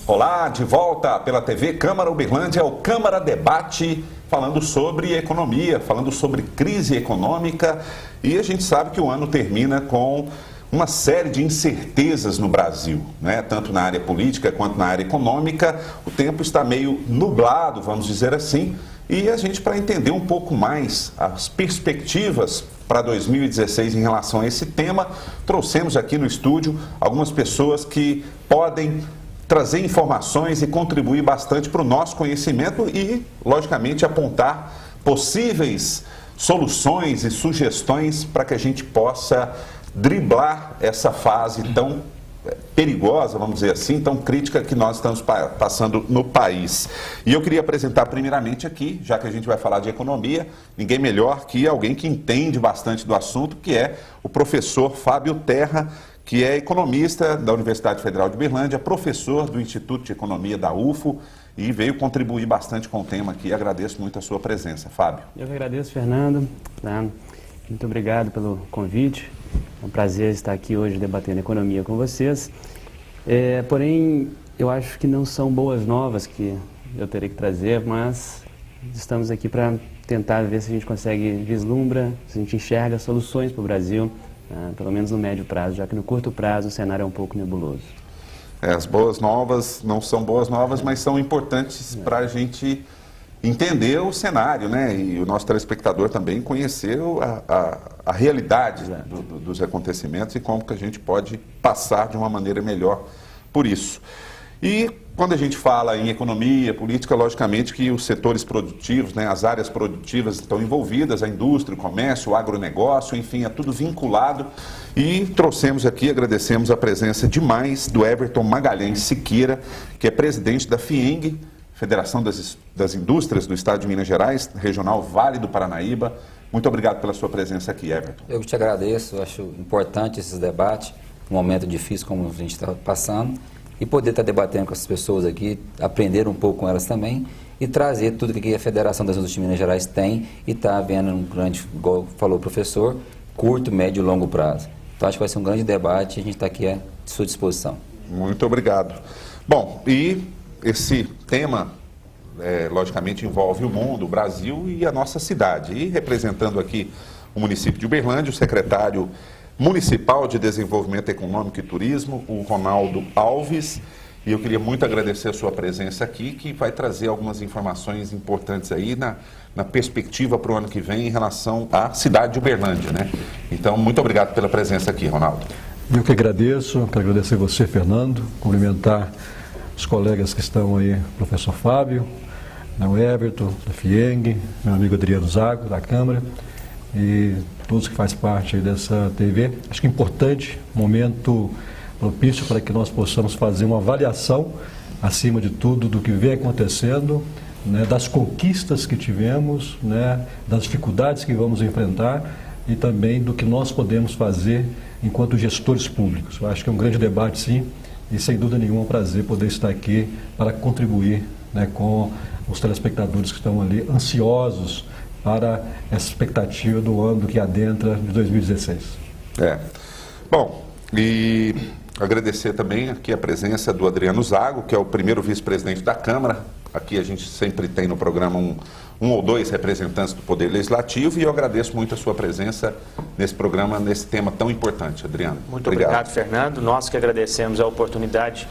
Olá, de volta pela TV Câmara Uberlândia, o Câmara Debate, falando sobre economia, falando sobre crise econômica. E a gente sabe que o ano termina com uma série de incertezas no Brasil, né? Tanto na área política quanto na área econômica. O tempo está meio nublado, vamos dizer assim. E a gente, para entender um pouco mais as perspectivas para 2016 em relação a esse tema, trouxemos aqui no estúdio algumas pessoas que podem trazer informações e contribuir bastante para o nosso conhecimento e, logicamente, apontar possíveis soluções e sugestões para que a gente possa driblar essa fase tão perigosa, vamos dizer assim, tão crítica que nós estamos passando no país. E eu queria apresentar primeiramente aqui, já que a gente vai falar de economia, ninguém melhor que alguém que entende bastante do assunto, que é o professor Fábio Terra, que é economista da Universidade Federal de Uberlândia, professor do Instituto de Economia da UFO e veio contribuir bastante com o tema aqui. Agradeço muito a sua presença, Fábio. Eu que agradeço, Fernando. Muito obrigado pelo convite. É um prazer estar aqui hoje debatendo economia com vocês. Porém, eu acho que não são boas novas que eu terei que trazer, mas estamos aqui para tentar ver se a gente consegue vislumbrar, se a gente enxerga soluções para o Brasil, pelo menos no médio prazo, já que no curto prazo o cenário é um pouco nebuloso. As boas novas não são boas novas, mas são importantes para a gente entender o cenário, né? E o nosso telespectador também conhecer a realidade dos acontecimentos e como que a gente pode passar de uma maneira melhor por isso. E quando a gente fala em economia, política, logicamente que os setores produtivos, né, as áreas produtivas estão envolvidas, a indústria, o comércio, o agronegócio, enfim, é tudo vinculado. E trouxemos aqui, agradecemos a presença demais do Everton Magalhães Siqueira, que é presidente da FIENG, Federação das Indústrias do Estado de Minas Gerais, Regional Vale do Paranaíba. Muito obrigado pela sua presença aqui, Everton. Eu que te agradeço, acho importante esses debates, um momento difícil como a gente está passando, e poder estar debatendo com essas pessoas aqui, aprender um pouco com elas também e trazer tudo que a Federação das Indústrias de Minas Gerais tem e está vendo um grande, igual falou o professor, curto, médio e longo prazo. Então acho que vai ser um grande debate e a gente está aqui à sua disposição. Muito obrigado. Bom, e esse tema, logicamente, envolve o mundo, o Brasil e a nossa cidade. E representando aqui o município de Uberlândia, o secretário Municipal de Desenvolvimento Econômico e Turismo, o Ronaldo Alves. E eu queria muito agradecer a sua presença aqui, que vai trazer algumas informações importantes aí na perspectiva para o ano que vem em relação à cidade de Uberlândia, né? Então, muito obrigado pela presença aqui, Ronaldo. Eu que agradeço, quero agradecer você, Fernando, cumprimentar os colegas que estão aí, o professor Fábio, o Everton, da FIENG, meu amigo Adriano Zago, da Câmara, e todos que fazem parte aí dessa TV. Acho que é importante, momento propício para que nós possamos fazer uma avaliação, acima de tudo, do que vem acontecendo, né, das conquistas que tivemos, né, das dificuldades que vamos enfrentar e também do que nós podemos fazer enquanto gestores públicos. Eu acho que é um grande debate, sim, e sem dúvida nenhuma é um prazer poder estar aqui para contribuir, né, com os telespectadores que estão ali ansiosos para essa expectativa do ano que adentra de 2016. Bom, e agradecer também aqui a presença do Adriano Zago, que é o primeiro vice-presidente da Câmara. Aqui a gente sempre tem no programa um ou dois representantes do Poder Legislativo e eu agradeço muito a sua presença nesse programa, nesse tema tão importante, Adriano. Muito obrigado, Fernando. Nós que agradecemos a oportunidade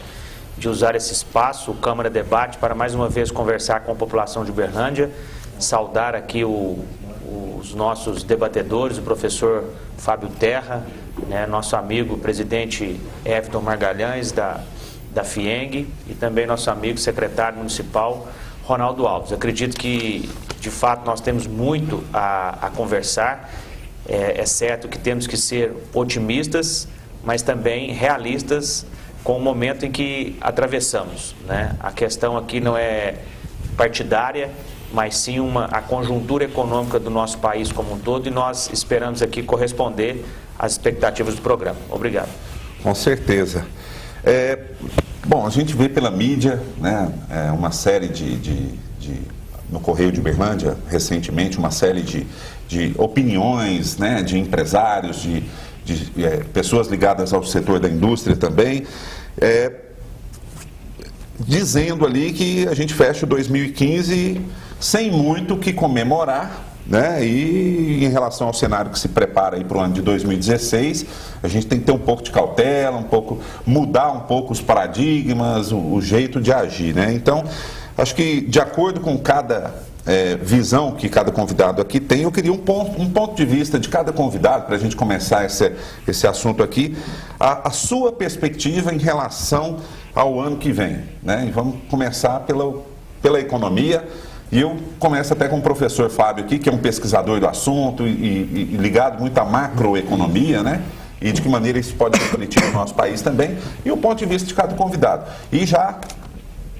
de usar esse espaço, o Câmara Debate, para mais uma vez conversar com a população de Uberlândia. Saudar aqui os nossos debatedores, o professor Fábio Terra, né, nosso amigo presidente Everton Magalhães da FIENG e também nosso amigo secretário municipal Ronaldo Alves. Acredito que de fato nós temos muito a conversar, é certo que temos que ser otimistas, mas também realistas com o momento em que atravessamos, né? A questão aqui não é partidária, mas sim a conjuntura econômica do nosso país como um todo, e nós esperamos aqui corresponder às expectativas do programa. Obrigado. Com certeza. Bom, a gente vê pela mídia, né, uma série no Correio de Uberlândia, recentemente, uma série de opiniões, né, de empresários, de pessoas ligadas ao setor da indústria também, dizendo ali que a gente fecha o 2015 sem muito o que comemorar, né? E em relação ao cenário que se prepara para o ano de 2016, a gente tem que ter um pouco de cautela, mudar um pouco os paradigmas, o jeito de agir, né? Então, acho que de acordo com cada visão que cada convidado aqui tem, eu queria um ponto de vista de cada convidado, para a gente começar esse assunto aqui, a sua perspectiva em relação ao ano que vem, né? E vamos começar pela economia. E eu começo até com o professor Fábio aqui, que é um pesquisador do assunto e ligado muito à macroeconomia, né? E de que maneira isso pode refletir no nosso país também, e o ponto de vista de cada convidado. E já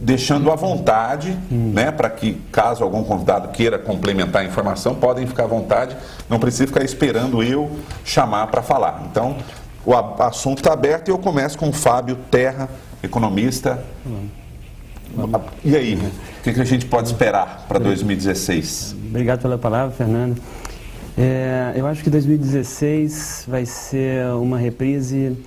deixando à vontade, né, para que, caso algum convidado queira complementar a informação, podem ficar à vontade, não precisa ficar esperando eu chamar para falar. Então, o assunto está aberto e eu começo com o Fábio Terra, economista. E aí, o que a gente pode esperar para 2016? Obrigado pela palavra, Fernando. Eu acho que 2016 vai ser uma reprise,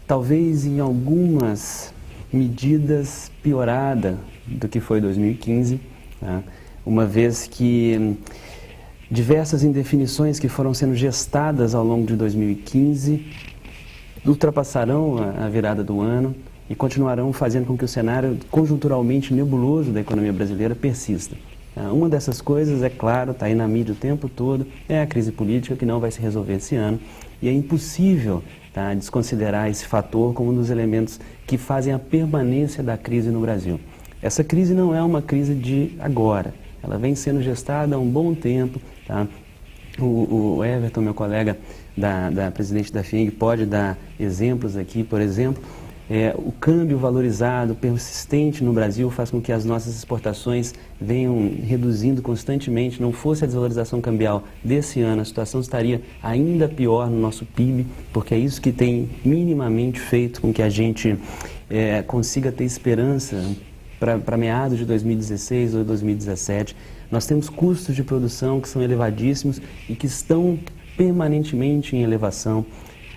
talvez em algumas medidas piorada do que foi 2015, tá? Uma vez que diversas indefinições que foram sendo gestadas ao longo de 2015 ultrapassarão a virada do ano e continuarão fazendo com que o cenário conjunturalmente nebuloso da economia brasileira persista. Uma dessas coisas, é claro, está aí na mídia o tempo todo, é a crise política, que não vai se resolver esse ano, e é impossível, tá, desconsiderar esse fator como um dos elementos que fazem a permanência da crise no Brasil. Essa crise não é uma crise de agora, ela vem sendo gestada há um bom tempo, tá? O Everton, meu colega da presidente da FIENG, pode dar exemplos aqui, por exemplo. O câmbio valorizado, persistente no Brasil, faz com que as nossas exportações venham reduzindo constantemente. Não fosse a desvalorização cambial desse ano, a situação estaria ainda pior no nosso PIB, porque é isso que tem minimamente feito com que a gente consiga ter esperança para meados de 2016 ou 2017. Nós temos custos de produção que são elevadíssimos e que estão permanentemente em elevação.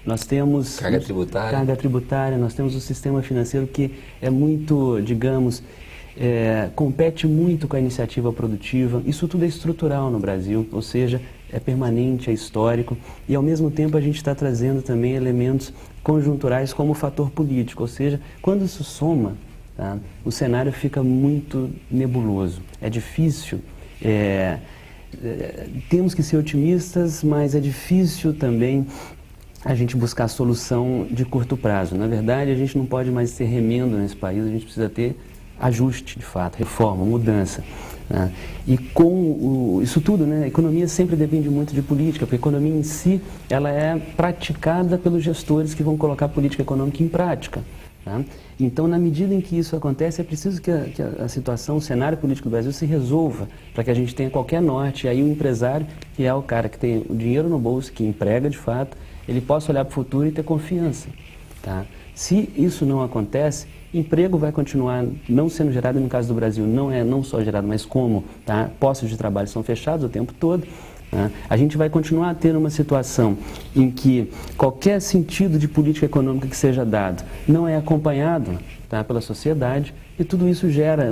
Nós temos carga tributária, nós temos um sistema financeiro que é muito, digamos, compete muito com a iniciativa produtiva. Isso tudo é estrutural no Brasil, ou seja, é permanente, é histórico, e ao mesmo tempo a gente está trazendo também elementos conjunturais como o fator político, ou seja, quando isso soma, tá, o cenário fica muito nebuloso, é difícil. Temos que ser otimistas, mas é difícil também a gente buscar solução de curto prazo. Na verdade, a gente não pode mais ter remendo nesse país, a gente precisa ter ajuste, de fato, reforma, mudança, né? E com isso tudo, né, a economia sempre depende muito de política, porque a economia em si, ela é praticada pelos gestores que vão colocar a política econômica em prática, tá? Então, na medida em que isso acontece, é preciso que a situação, o cenário político do Brasil se resolva, para que a gente tenha qualquer norte. E aí o empresário, que é o cara que tem o dinheiro no bolso, que emprega de fato, ele possa olhar para o futuro e ter confiança, tá? Se isso não acontece, emprego vai continuar não sendo gerado, no caso do Brasil, não só gerado, mas como, tá, postos de trabalho são fechados o tempo todo, tá? A gente vai continuar a ter uma situação em que qualquer sentido de política econômica que seja dado não é acompanhado, tá, pela sociedade, e tudo isso gera,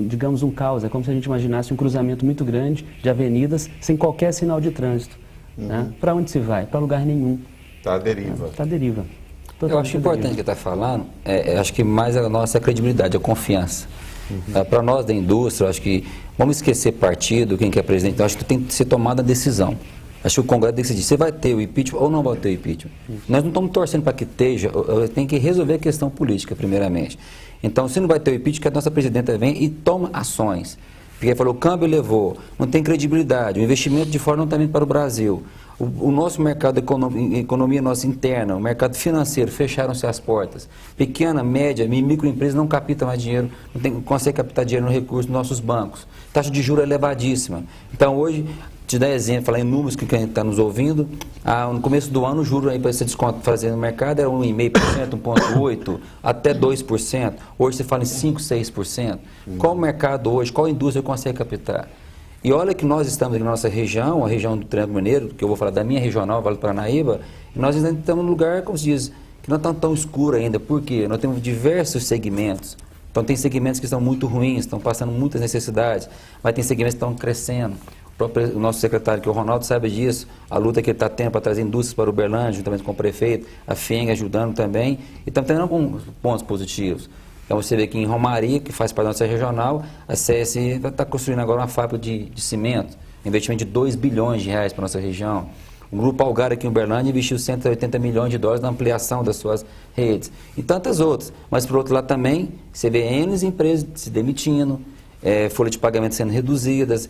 digamos, um caos. É como se a gente imaginasse um cruzamento muito grande de avenidas sem qualquer sinal de trânsito. Né? Para onde se vai? Para lugar nenhum. Está à deriva. Está à deriva. Eu acho importante que está falando, acho que mais a nossa credibilidade, a confiança. Para nós da indústria, acho que vamos esquecer partido, quem que é presidente, acho que tem que ser tomada a decisão. Acho que o Congresso tem que decidir, você vai ter o impeachment ou não vai ter o impeachment. Nós não estamos torcendo para que esteja, tem que resolver a questão política primeiramente. Então, se não vai ter o impeachment, que a nossa presidenta vem e toma ações. Porque ele falou, o câmbio elevou, não tem credibilidade, o investimento de fora não está vindo para o Brasil. O nosso mercado, economia nossa interna, o mercado financeiro, fecharam-se as portas. Pequena, média e microempresa não capta mais dinheiro, não consegue captar dinheiro no recurso dos nossos bancos. Taxa de juros elevadíssima. Então, hoje, Te dar exemplo, falar em números que quem está nos ouvindo, no começo do ano o juro aí para esse desconto fazer no mercado era 1,5%, 1,8%, até 2%. Hoje você fala em 5%, 6%. Qual o mercado hoje, qual a indústria consegue captar? E olha que nós estamos aqui na nossa região, a região do Triângulo Mineiro, que eu vou falar da minha regional, Vale do Paranaíba, e nós ainda estamos num lugar, como se diz, que não está tão escuro ainda. Por quê? Nós temos diversos segmentos. Então tem segmentos que estão muito ruins, estão passando muitas necessidades, mas tem segmentos que estão crescendo. O nosso secretário, que é o Ronaldo, sabe disso, a luta que ele está tendo para trazer indústrias para Uberlândia, juntamente com o prefeito, a FIENG ajudando também, e estamos tendo alguns pontos positivos. Então você vê que em Romaria, que faz parte da nossa regional, a CSI está construindo agora uma fábrica de cimento, investimento de R$2 bilhões para a nossa região. O Grupo Algar aqui em Uberlândia investiu $180 milhões na ampliação das suas redes, e tantas outras. Mas por outro lado também, você vê N empresas se demitindo, folha de pagamento sendo reduzidas,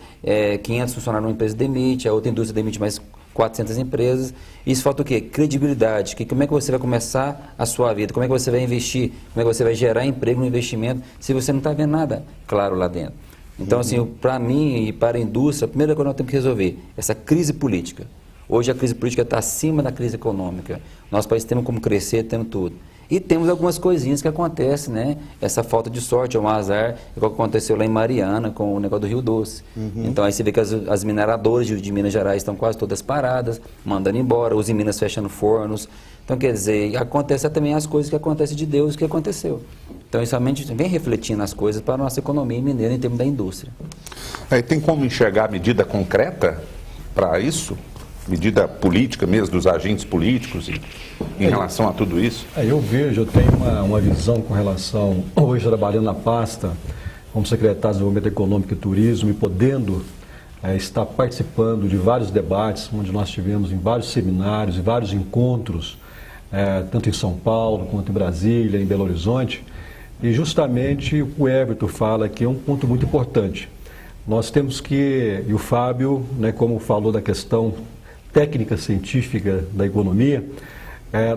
500 funcionários numa empresa demite, a outra indústria demite mais 400 empresas. Isso falta o quê? Credibilidade. Como é que você vai começar a sua vida? Como é que você vai investir? Como é que você vai gerar emprego no investimento se você não está vendo nada claro lá dentro? Então, assim, para mim e para a indústria, a primeira coisa que nós temos que resolver é essa crise política. Hoje a crise política está acima da crise econômica. Nosso país temos como crescer, temos tudo. E temos algumas coisinhas que acontecem, né? Essa falta de sorte é um azar, igual que aconteceu lá em Mariana, com o negócio do Rio Doce. Então aí você vê que as mineradoras de Minas Gerais estão quase todas paradas, mandando embora, os em Minas fechando fornos. Então, quer dizer, acontece também as coisas que acontecem de Deus que aconteceu. Então, isso realmente vem refletindo as coisas para a nossa economia mineira em termos da indústria. Aí tem como enxergar medida concreta para isso? Medida política mesmo, dos agentes políticos em relação a tudo isso? Eu tenho uma visão com relação, hoje trabalhando na pasta, como secretário de Desenvolvimento Econômico e Turismo, e podendo estar participando de vários debates, onde nós tivemos em vários seminários e vários encontros, tanto em São Paulo, quanto em Brasília, em Belo Horizonte, e justamente o Everton fala que é um ponto muito importante. Nós temos que, e o Fábio, né, como falou da questão técnica científica da economia,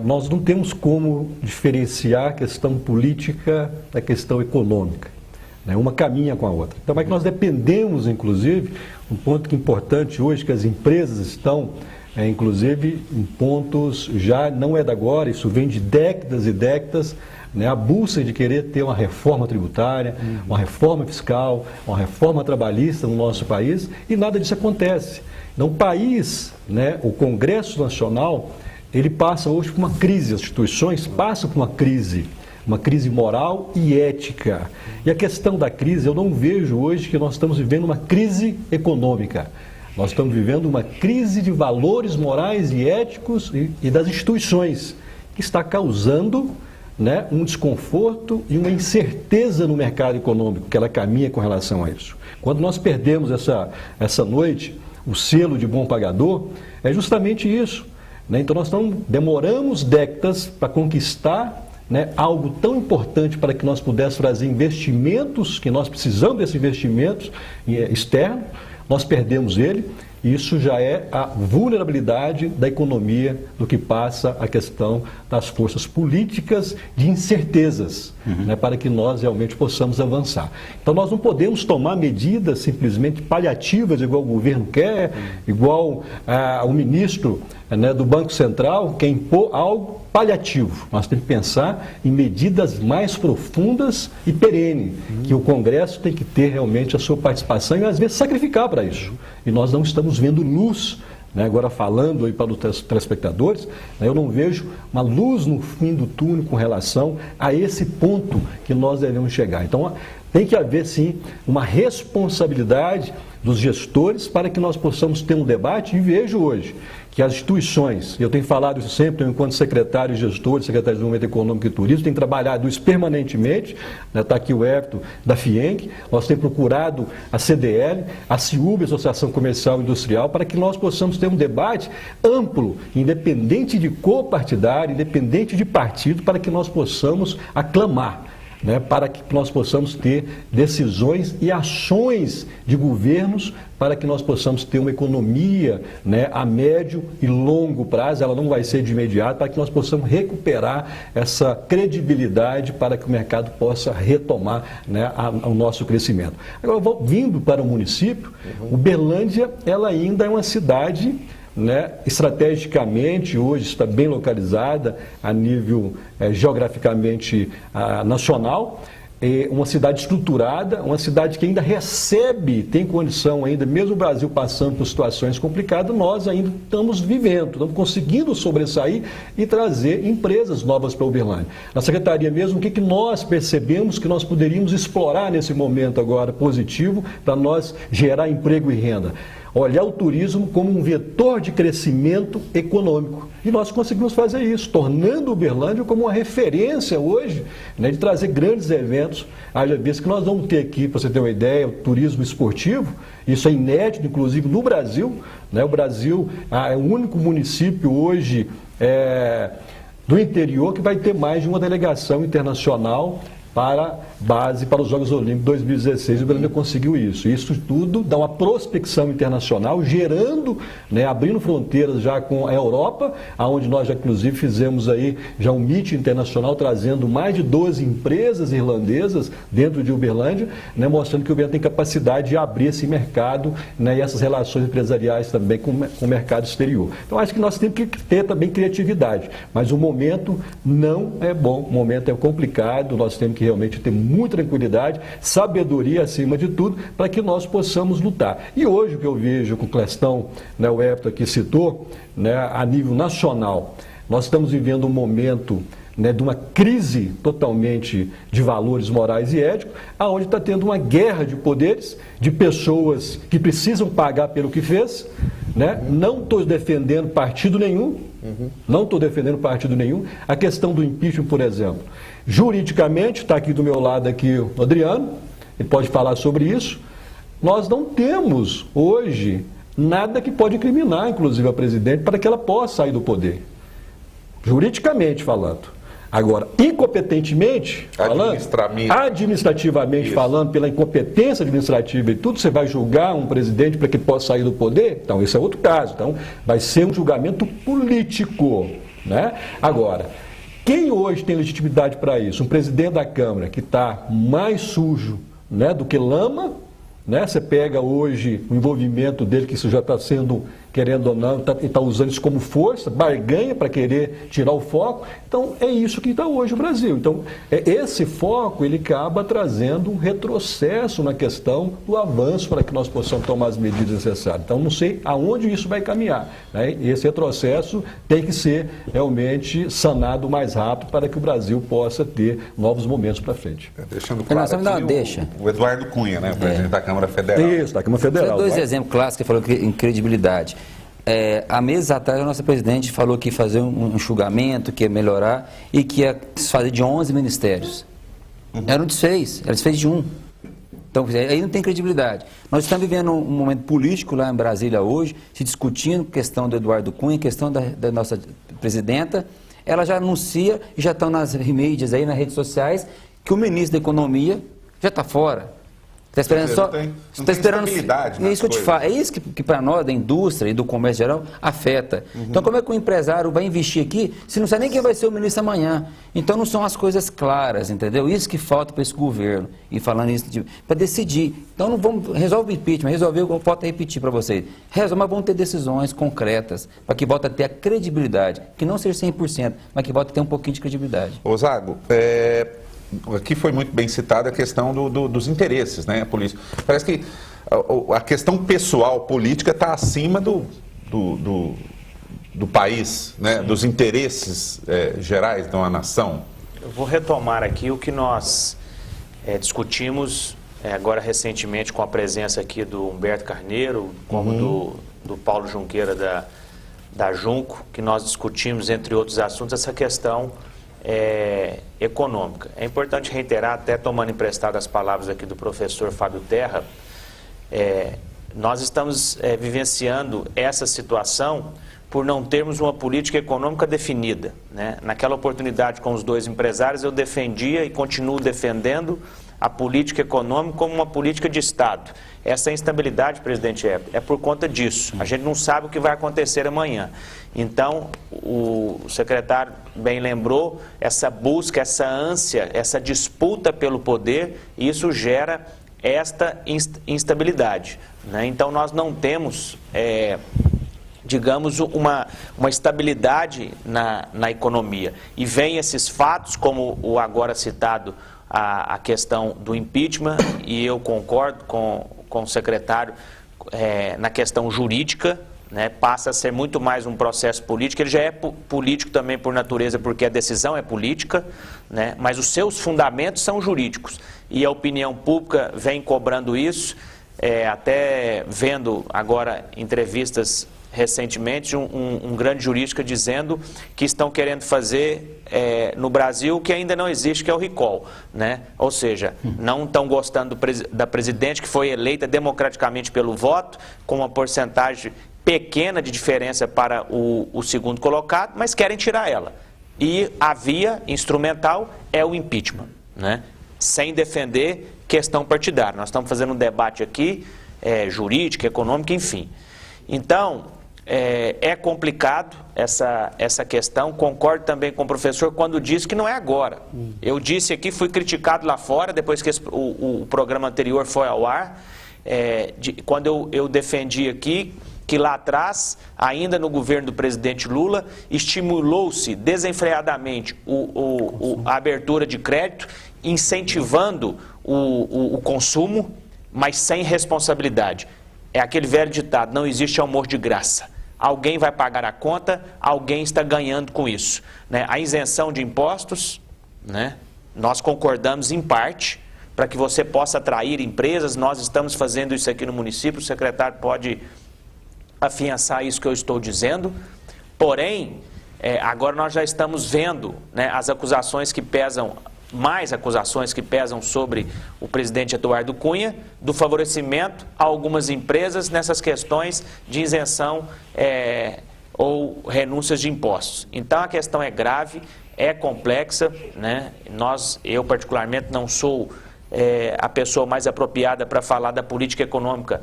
nós não temos como diferenciar a questão política da questão econômica, né? Uma caminha com a outra. Então é que nós dependemos, inclusive, um ponto que é importante hoje, que as empresas estão, inclusive, em pontos, já não é de agora, isso vem de décadas e décadas, né, a busca de querer ter uma reforma tributária, uma reforma fiscal, uma reforma trabalhista no nosso país, e nada disso acontece. Então, o país, né, o Congresso Nacional, ele passa hoje por uma crise, as instituições passam por uma crise moral e ética. E a questão da crise, eu não vejo hoje que nós estamos vivendo uma crise econômica. Nós estamos vivendo uma crise de valores morais e éticos e das instituições, que está causando, né, um desconforto e uma incerteza no mercado econômico, que ela caminha com relação a isso. Quando nós perdemos essa noite o selo de bom pagador, é justamente isso, né? Então nós demoramos décadas para conquistar, né, algo tão importante para que nós pudéssemos fazer investimentos, que nós precisamos desses investimentos externos, nós perdemos ele. Isso já é a vulnerabilidade da economia, do que passa a questão das forças políticas de incertezas, né, para que nós realmente possamos avançar. Então nós não podemos tomar medidas simplesmente paliativas, igual o governo quer, igual o ministro, né, do Banco Central, quer impor algo paliativo. Nós temos que pensar em medidas mais profundas e perenes, que o Congresso tem que ter realmente a sua participação e às vezes sacrificar para isso. E nós não estamos vendo luz, né? Agora falando aí para os telespectadores, né, eu não vejo uma luz no fim do túnel com relação a esse ponto que nós devemos chegar. Então tem que haver sim uma responsabilidade dos gestores para que nós possamos ter um debate, e vejo hoje que as instituições, eu tenho falado isso sempre, enquanto secretário e gestor, secretário de Desenvolvimento Econômico e Turismo, tenho trabalhado isso permanentemente, né, está aqui o Everton da FIENG, nós temos procurado a CDL, a CIUB, Associação Comercial e Industrial, para que nós possamos ter um debate amplo, independente de cor partidária, independente de partido, para que nós possamos aclamar né, para que nós possamos ter decisões e ações de governos para que nós possamos ter uma economia, né, a médio e longo prazo. Ela não vai ser de imediato, para que nós possamos recuperar essa credibilidade para que o mercado possa retomar, né, o nosso crescimento. Agora, vindo para o município, Uberlândia, ela ainda é uma cidade, né, estrategicamente, hoje está bem localizada a nível geograficamente nacional, uma cidade estruturada, uma cidade que ainda recebe, tem condição ainda, mesmo o Brasil passando por situações complicadas, nós ainda estamos vivendo, estamos conseguindo sobressair e trazer empresas novas para Uberlândia. Na Secretaria mesmo, o que nós percebemos que nós poderíamos explorar nesse momento agora positivo para nós gerar emprego e renda? Olhar o turismo como um vetor de crescimento econômico. E nós conseguimos fazer isso, tornando Uberlândia como uma referência hoje, né, de trazer grandes eventos. Haja vista que nós vamos ter aqui, para você ter uma ideia, o turismo esportivo, isso é inédito, inclusive no Brasil, né? O Brasil é o único município hoje do interior que vai ter mais de uma delegação internacional para base para os Jogos Olímpicos 2016, o Brasil conseguiu isso. Isso tudo dá uma prospecção internacional, gerando, né, abrindo fronteiras já com a Europa, onde nós já inclusive fizemos aí já um meeting internacional, trazendo mais de 12 empresas irlandesas dentro de Uberlândia, né, mostrando que o Uberlândia tem capacidade de abrir esse mercado, né, e essas relações empresariais também com o mercado exterior. Então acho que nós temos que ter também criatividade, mas o momento não é bom, o momento é complicado, nós temos que realmente ter muita tranquilidade, sabedoria acima de tudo, para que nós possamos lutar. E hoje o que eu vejo com questão, né, o Everton aqui citou, né, a nível nacional, nós estamos vivendo um momento, né, de uma crise totalmente de valores morais e éticos, aonde está tendo uma guerra de poderes, de pessoas que precisam pagar pelo que fez, né? Não estou defendendo partido nenhum, não estou defendendo partido nenhum. A questão do impeachment, por exemplo, juridicamente, está aqui do meu lado aqui o Adriano, ele pode falar sobre isso. Nós não temos hoje nada que pode incriminar, inclusive, a presidente para que ela possa sair do poder, juridicamente falando. Agora, incompetentemente falando, administrativamente isso, falando, pela incompetência administrativa e tudo, você vai julgar um presidente para que possa sair do poder? Então, esse é outro caso. Então, vai ser um julgamento político, né? Agora, quem hoje tem legitimidade para isso? Um presidente da Câmara que está mais sujo, né, do que lama, né? Você pega hoje o envolvimento dele, que isso já está sendo, querendo ou não, está usando isso como força, barganha para querer tirar o foco. Então, é isso que está hoje o Brasil. Então, esse foco, ele acaba trazendo um retrocesso na questão do avanço para que nós possamos tomar as medidas necessárias. Então, não sei aonde isso vai caminhar, né? Esse retrocesso tem que ser realmente sanado o mais rápido para que o Brasil possa ter novos momentos para frente. Deixando claro aqui, o Eduardo Cunha, né, o presidente da Câmara Federal. Isso, da Câmara Federal. Dois exemplos clássicos que falou em credibilidade. Há meses atrás, a nossa presidente falou que ia fazer um enxugamento, que ia melhorar e que ia desfazer de 11 ministérios. Ela não desfez, ela desfez de um. Então, aí não tem credibilidade. Nós estamos vivendo um momento político lá em Brasília hoje, se discutindo questão do Eduardo Cunha, questão da nossa presidenta. Ela já anuncia, e já estão nas mídias aí, nas redes sociais, que o ministro da Economia já está fora. Está esperando só. Está esperando. É isso que eu te falo. É isso que para nós, da indústria e do comércio geral, afeta. Então, como é que o empresário vai investir aqui se não sabe nem quem vai ser o ministro amanhã? Então, não são as coisas claras, entendeu? Isso que falta para esse governo. E falando isso, para decidir. Então, não vamos. Resolve o impeachment, resolveu, eu posso repetir para vocês. Resolve, mas vamos ter decisões concretas para que volte a ter a credibilidade. Que não seja 100%, mas que volte a ter um pouquinho de credibilidade. Ô, Zago, aqui foi muito bem citada a questão dos interesses, né, políticos. Parece que a questão pessoal, política, está acima do país, né, dos interesses gerais de uma nação. Eu vou retomar aqui o que nós discutimos agora recentemente com a presença aqui do Humberto Carneiro, como do Paulo Junqueira da Junco, que nós discutimos, entre outros assuntos, essa questão econômica. É importante reiterar, até tomando emprestado as palavras aqui do professor Fábio Terra, nós estamos vivenciando essa situação por não termos uma política econômica definida, né? Naquela oportunidade com os dois empresários, eu defendia e continuo defendendo a política econômica como uma política de Estado. Essa instabilidade, presidente Heber, é por conta disso. A gente não sabe o que vai acontecer amanhã. Então, o secretário bem lembrou, essa busca, essa ânsia, essa disputa pelo poder, isso gera esta instabilidade, né? Então, nós não temos, digamos, uma estabilidade na economia. E vem esses fatos, como o agora citado, a questão do impeachment, e eu concordo com o secretário na questão jurídica, né, passa a ser muito mais um processo político. Ele já é político também por natureza, porque a decisão é política, né, mas os seus fundamentos são jurídicos. E a opinião pública vem cobrando isso, até vendo agora entrevistas recentemente um grande jurista dizendo que estão querendo fazer no Brasil o que ainda não existe, que é o recall, né? Ou seja, não estão gostando da presidente que foi eleita democraticamente pelo voto, com uma porcentagem pequena de diferença para o segundo colocado, mas querem tirar ela. E a via instrumental é o impeachment, né? Sem defender questão partidária. Nós estamos fazendo um debate aqui, jurídico, econômico, enfim. Então, é complicado essa questão. Concordo também com o professor quando disse que não é agora. Eu disse aqui, fui criticado lá fora, depois que o programa anterior foi ao ar, quando eu defendi aqui que lá atrás, ainda no governo do presidente Lula, estimulou-se desenfreadamente a abertura de crédito, incentivando o consumo, mas sem responsabilidade. É aquele velho ditado, não existe almoço de graça. Alguém vai pagar a conta, alguém está ganhando com isso, né? A isenção de impostos, né? Nós concordamos em parte, para que você possa atrair empresas. Nós estamos fazendo isso aqui no município, o secretário pode afiançar isso que eu estou dizendo. Porém, agora nós já estamos vendo, né, as acusações que pesam, mais acusações que pesam sobre o presidente Eduardo Cunha, do favorecimento a algumas empresas nessas questões de isenção ou renúncias de impostos. Então a questão é grave, é complexa, né? Eu particularmente não sou a pessoa mais apropriada para falar da política econômica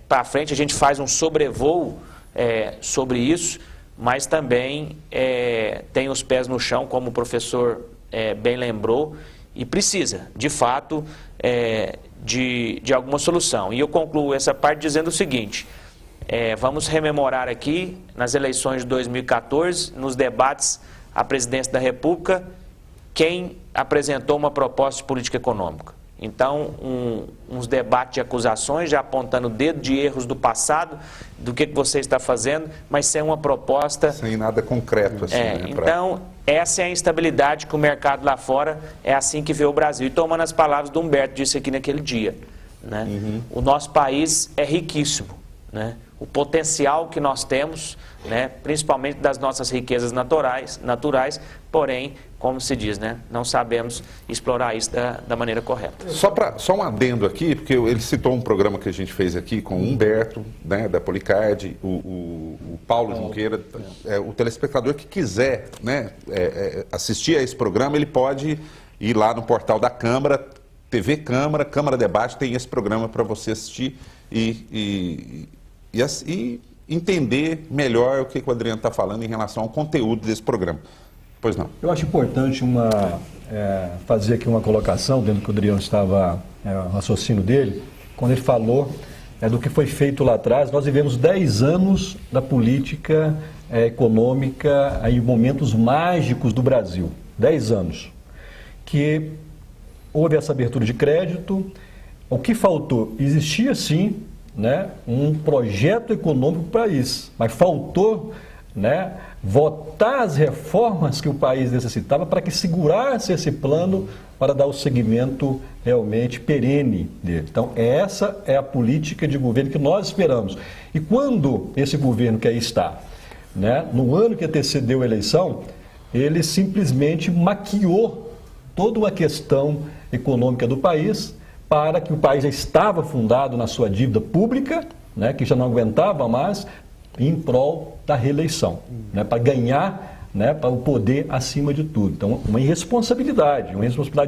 para frente. A gente faz um sobrevoo sobre isso, mas também tem os pés no chão, como o professor bem lembrou, e precisa, de fato, de alguma solução. E eu concluo essa parte dizendo o seguinte: vamos rememorar aqui, nas eleições de 2014, nos debates à presidência da República, quem apresentou uma proposta de política econômica. Então, uns debates de acusações, já apontando o dedo de erros do passado, do que você está fazendo, mas sem uma proposta... Sem nada concreto, assim, né? Então, essa é a instabilidade que o mercado lá fora é assim que vê o Brasil. E tomando as palavras do Humberto, disse aqui naquele dia, né? O nosso país é riquíssimo, né? O potencial que nós temos, né, principalmente das nossas riquezas naturais, porém, como se diz, né, não sabemos explorar isso da maneira correta. Só um adendo aqui, porque ele citou um programa que a gente fez aqui com o Humberto, né, da Policardi, o Paulo Junqueira. O telespectador que quiser, né, assistir a esse programa, ele pode ir lá no portal da Câmara, TV Câmara, Câmara Debate, tem esse programa para você assistir e entender melhor o que o Adriano está falando em relação ao conteúdo desse programa. Pois não. Eu acho importante fazer aqui uma colocação, dentro do que o Adriano estava, o raciocínio dele, quando ele falou do que foi feito lá atrás. Nós vivemos 10 anos da política econômica em momentos mágicos do Brasil. 10 anos. Que houve essa abertura de crédito. O que faltou? Existia sim, né, um projeto econômico para isso, mas faltou, né, votar as reformas que o país necessitava para que segurasse esse plano para dar o segmento realmente perene dele. Então, essa é a política de governo que nós esperamos. E quando esse governo que aí está, né, no ano que antecedeu a eleição, ele simplesmente maquiou toda uma questão econômica do país, para que o país já estava fundado na sua dívida pública, né, que já não aguentava mais, em prol da reeleição, né, para ganhar, né, para o poder acima de tudo. Então, uma irresponsabilidade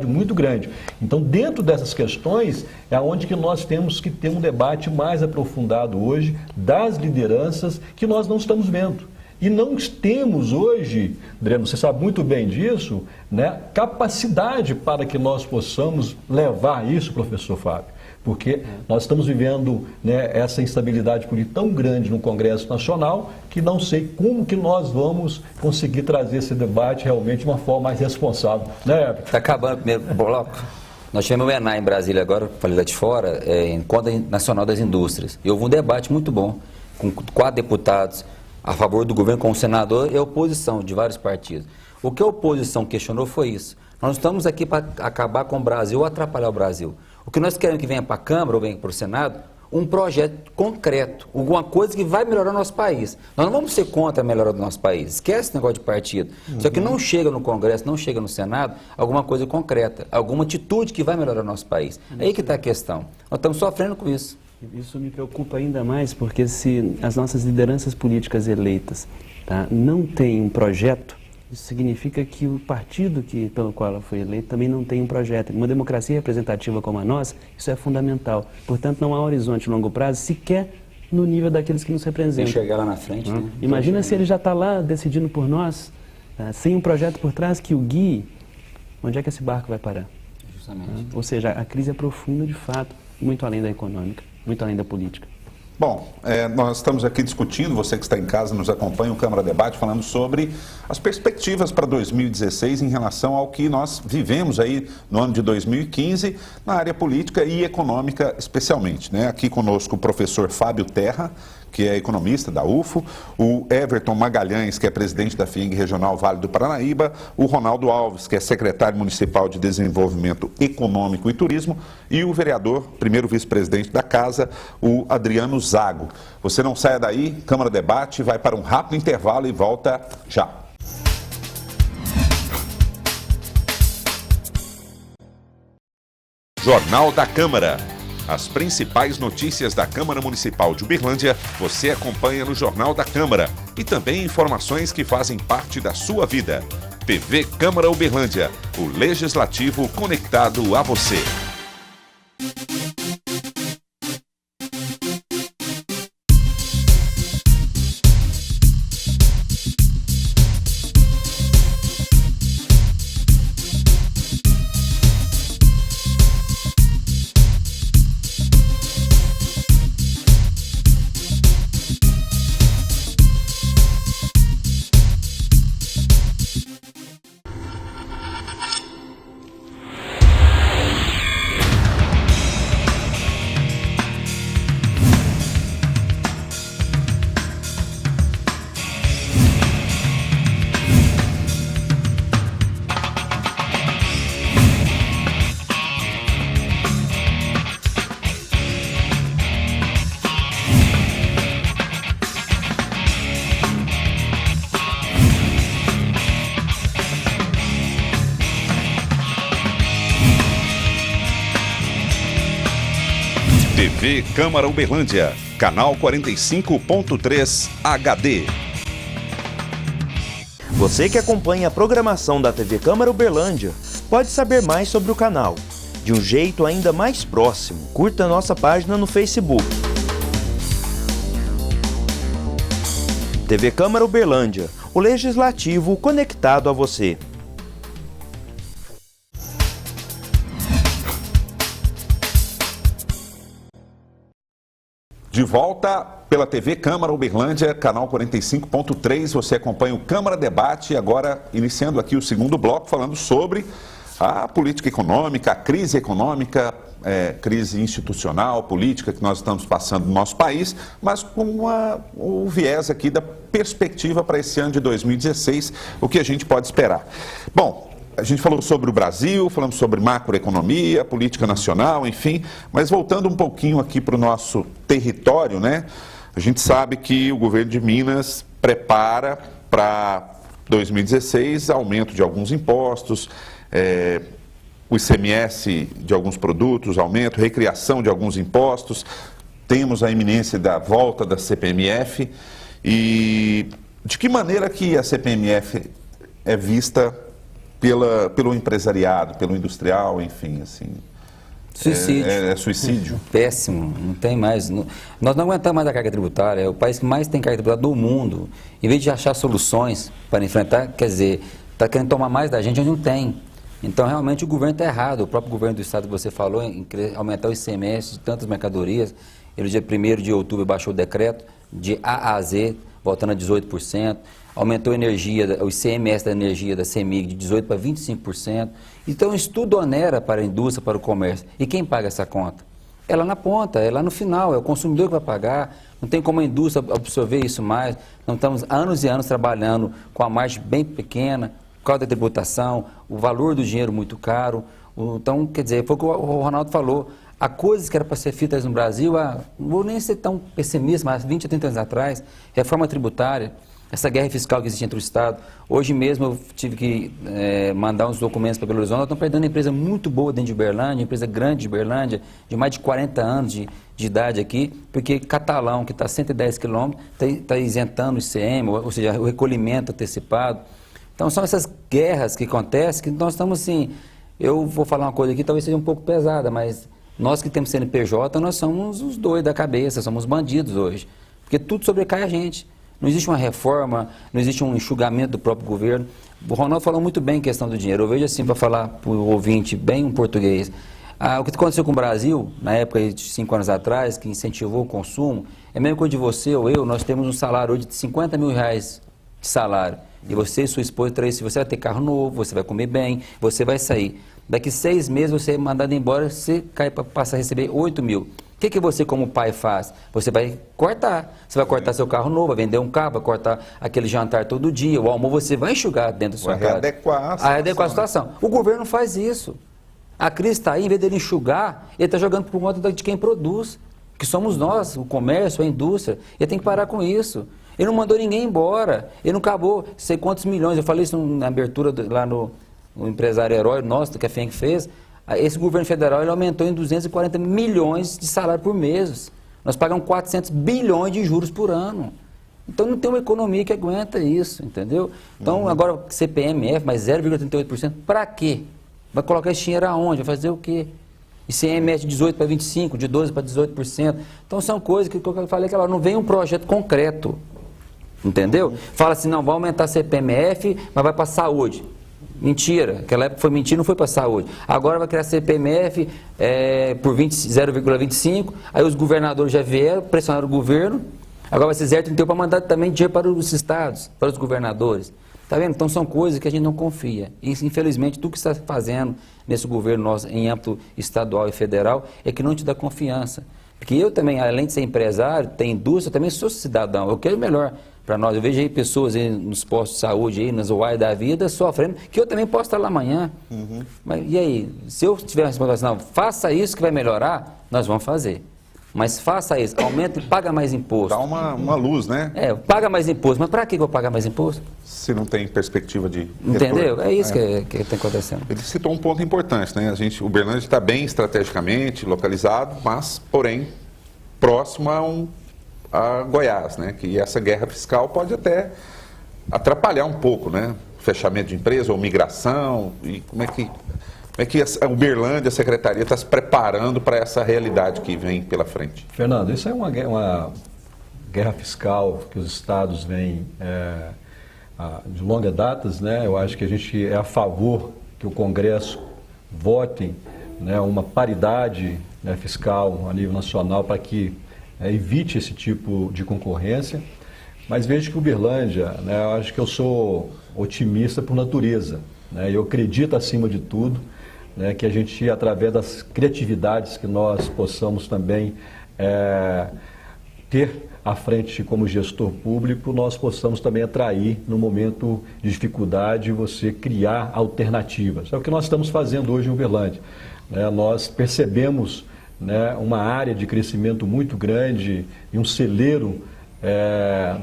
muito grande. Então, dentro dessas questões, é onde que nós temos que ter um debate mais aprofundado hoje das lideranças que nós não estamos vendo. E não temos hoje, Adriano, você sabe muito bem disso, né, capacidade para que nós possamos levar isso, professor Fábio. Porque nós estamos vivendo, né, essa instabilidade política tão grande no Congresso Nacional que não sei como que nós vamos conseguir trazer esse debate realmente de uma forma mais responsável. Né? Está acabando o primeiro bloco. Nós tivemos o ENA em Brasília agora, falei lá de fora, Encontro Nacional das Indústrias. E houve um debate muito bom, com 4 deputados a favor do governo, com o senador e a oposição de vários partidos. O que a oposição questionou foi isso. Nós estamos aqui para acabar com o Brasil ou atrapalhar o Brasil. O que nós queremos que venha para a Câmara ou venha para o Senado, um projeto concreto, alguma coisa que vai melhorar o nosso país. Nós não vamos ser contra a melhora do nosso país, esquece esse negócio de partido. Só que não chega no Congresso, não chega no Senado, alguma coisa concreta, alguma atitude que vai melhorar o nosso país. É aí que está a questão. Nós estamos sofrendo com isso. Isso me preocupa ainda mais, porque se as nossas lideranças políticas eleitas, tá, não têm um projeto, isso significa que o partido pelo qual ela foi eleita também não tem um projeto. Uma democracia representativa como a nossa, isso é fundamental. Portanto, não há horizonte a longo prazo, sequer no nível daqueles que nos representam. Chegar lá na frente, né? Imagina se ele já está lá decidindo por nós, tá, sem um projeto por trás que o guie, onde é que esse barco vai parar? Justamente. Ou seja, a crise é profunda de fato, muito além da econômica, muito além da política. Bom, nós estamos aqui discutindo, você que está em casa nos acompanha, o Câmara Debate, falando sobre as perspectivas para 2016 em relação ao que nós vivemos aí no ano de 2015, na área política e econômica especialmente, né? Aqui conosco o professor Fábio Terra, que é economista da UFO, o Everton Magalhães, que é presidente da FIENG Regional Vale do Paranaíba, o Ronaldo Alves, que é secretário municipal de Desenvolvimento Econômico e Turismo, e o vereador, primeiro vice-presidente da Casa, o Adriano Zago. Você não saia daí, Câmara Debate vai para um rápido intervalo e volta já. Jornal da Câmara. As principais notícias da Câmara Municipal de Uberlândia você acompanha no Jornal da Câmara e também informações que fazem parte da sua vida. TV Câmara Uberlândia, o Legislativo conectado a você. TV Câmara Uberlândia, canal 45.3 HD. Você que acompanha a programação da TV Câmara Uberlândia pode saber mais sobre o canal, de um jeito ainda mais próximo. Curta nossa página no Facebook. TV Câmara Uberlândia, o Legislativo conectado a você. De volta pela TV Câmara Uberlândia, canal 45.3, você acompanha o Câmara Debate, agora iniciando aqui o segundo bloco, falando sobre a política econômica, a crise econômica, crise institucional, política que nós estamos passando no nosso país, mas com o viés aqui da perspectiva para esse ano de 2016, o que a gente pode esperar. Bom, a gente falou sobre o Brasil, falamos sobre macroeconomia, política nacional, enfim, mas voltando um pouquinho aqui para o nosso território, né? A gente sabe que o governo de Minas prepara para 2016 aumento de alguns impostos, o ICMS de alguns produtos, aumento, recriação de alguns impostos, temos a iminência da volta da CPMF E de que maneira que a CPMF é vista pelo empresariado, pelo industrial, enfim, assim? Suicídio. É suicídio? Péssimo, não tem mais. Nós não aguentamos mais a carga tributária, é o país que mais tem carga tributária do mundo. Em vez de achar soluções para enfrentar, quer dizer, está querendo tomar mais da gente onde não tem. Então, realmente, o governo está errado. O próprio governo do Estado que você falou, em aumentar o ICMS de tantas mercadorias, ele, dia 1º de outubro, baixou o decreto de A a Z, voltando a 18%. Aumentou a energia, o ICMS da energia da CEMIG de 18% para 25%. Então, isso tudo onera para a indústria, para o comércio. E quem paga essa conta? É lá na ponta, é lá no final, é o consumidor que vai pagar. Não tem como a indústria absorver isso mais. Nós estamos anos e anos trabalhando com a margem bem pequena, por causa da tributação, o valor do dinheiro muito caro. Então, quer dizer, foi o que o Ronaldo falou. Há coisas que eram para ser feitas no Brasil, não vou nem ser tão pessimista, mas 20 a 30 anos atrás, reforma tributária, essa guerra fiscal que existe entre o Estado. Hoje mesmo eu tive que mandar uns documentos para Belo Horizonte. Nós estamos perdendo uma empresa muito boa dentro de Uberlândia, uma empresa grande de Uberlândia, de mais de 40 anos de idade aqui, porque Catalão, que está a 110 quilômetros, está isentando o ICM, ou seja, o recolhimento antecipado. Então são essas guerras que acontecem que nós estamos assim, eu vou falar uma coisa aqui, talvez seja um pouco pesada, mas nós que temos CNPJ, nós somos os doidos da cabeça, somos bandidos hoje, porque tudo sobrecai a gente. Não existe uma reforma, não existe um enxugamento do próprio governo. O Ronaldo falou muito bem em questão do dinheiro. Eu vejo assim, para falar para o ouvinte bem em português, o que aconteceu com o Brasil, na época de 5 anos atrás, que incentivou o consumo, é a mesma coisa de você ou eu, nós temos um salário hoje de 50 mil reais de salário. E você e sua esposa, você vai ter carro novo, você vai comer bem, você vai sair. Daqui 6 meses você é mandado embora, você passa a receber 8 mil. O que você como pai faz? Você vai cortar. Você vai cortar seu carro novo, vai vender um carro, vai cortar aquele jantar todo dia, o almoço você vai enxugar dentro da sua casa. Vai readequar a situação. O governo faz isso. A crise está aí, em vez dele enxugar, ele está jogando por conta de quem produz, que somos nós, o comércio, a indústria. Ele tem que parar com isso. Ele não mandou ninguém embora, ele não acabou, sei quantos milhões, eu falei isso na abertura lá no empresário herói nosso, que a FENG fez. Esse governo federal ele aumentou em 240 milhões de salário por mês. Nós pagamos 400 bilhões de juros por ano. Então não tem uma economia que aguenta isso, entendeu? Então agora CPMF mais 0,38%, para quê? Vai colocar esse dinheiro aonde? Vai fazer o quê? ICMS de 18 para 25, de 12 para 18%. Então são coisas que eu falei que não vem um projeto concreto, entendeu? Fala assim, não, vai aumentar a CPMF, mas vai para a saúde. Mentira, aquela época foi mentira, não foi para a saúde. Agora vai criar CPMF por 0,25, aí os governadores já vieram, pressionaram o governo, agora vai ser 0,31 para mandar também dinheiro para os estados, para os governadores. Está vendo? Então são coisas que a gente não confia. E infelizmente tudo que está fazendo nesse governo nosso, em âmbito estadual e federal, é que não te dá confiança. Porque eu também, além de ser empresário, ter indústria, eu também sou cidadão. Eu quero o melhor para nós. Eu vejo aí pessoas aí nos postos de saúde, aí nas UAI da vida, sofrendo, que eu também posso estar lá amanhã. Mas e aí? Se eu tiver uma responsabilidade, não, faça isso que vai melhorar, nós vamos fazer. Mas faça isso, aumenta e paga mais imposto. Dá uma luz, né? Paga mais imposto. Mas para que eu vou pagar mais imposto? Se não tem perspectiva de entendeu? retorno. É isso que está acontecendo. Ele citou um ponto importante, né? O Uberlândia está bem estrategicamente localizado, mas, porém, próximo a Goiás, né? Que essa guerra fiscal pode até atrapalhar um pouco, né? Fechamento de empresa ou migração. E como é que a Uberlândia, a Secretaria, está se preparando para essa realidade que vem pela frente? Fernando, isso é uma guerra fiscal que os estados vêm de longas datas, né? Eu acho que a gente é a favor que o Congresso vote, né, uma paridade, né, fiscal a nível nacional para que evite esse tipo de concorrência. Mas vejo que Uberlândia, né, eu acho que eu sou otimista por natureza, né? Eu acredito, acima de tudo, né, que a gente, através das criatividades que nós possamos também ter à frente como gestor público, nós possamos também atrair, no momento de dificuldade, você criar alternativas. É o que nós estamos fazendo hoje em Uberlândia. Nós percebemos, né, uma área de crescimento muito grande e um celeiro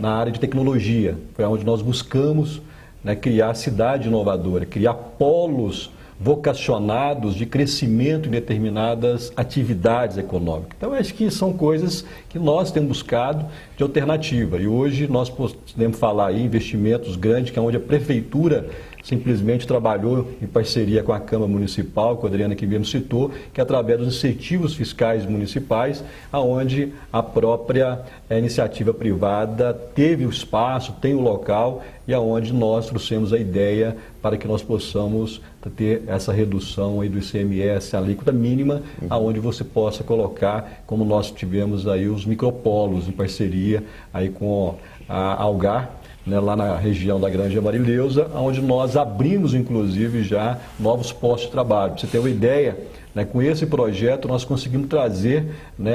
na área de tecnologia. Foi onde nós buscamos, né, criar cidade inovadora, criar polos vocacionados de crescimento em determinadas atividades econômicas. Então, acho que são coisas que nós temos buscado de alternativa. E hoje nós podemos falar aí investimentos grandes, que é onde a prefeitura simplesmente trabalhou em parceria com a Câmara Municipal, que a Adriana aqui mesmo citou, que através dos incentivos fiscais municipais, aonde a própria iniciativa privada teve o espaço, tem o local, e aonde nós trouxemos a ideia para que nós possamos ter essa redução aí do ICMS, a alíquota mínima, aonde você possa colocar, como nós tivemos aí os micropolos em parceria aí com a Algar, né, lá na região da Grande Amarileusa, onde nós abrimos, inclusive, já novos postos de trabalho. Para você ter uma ideia, né, com esse projeto nós conseguimos trazer, né,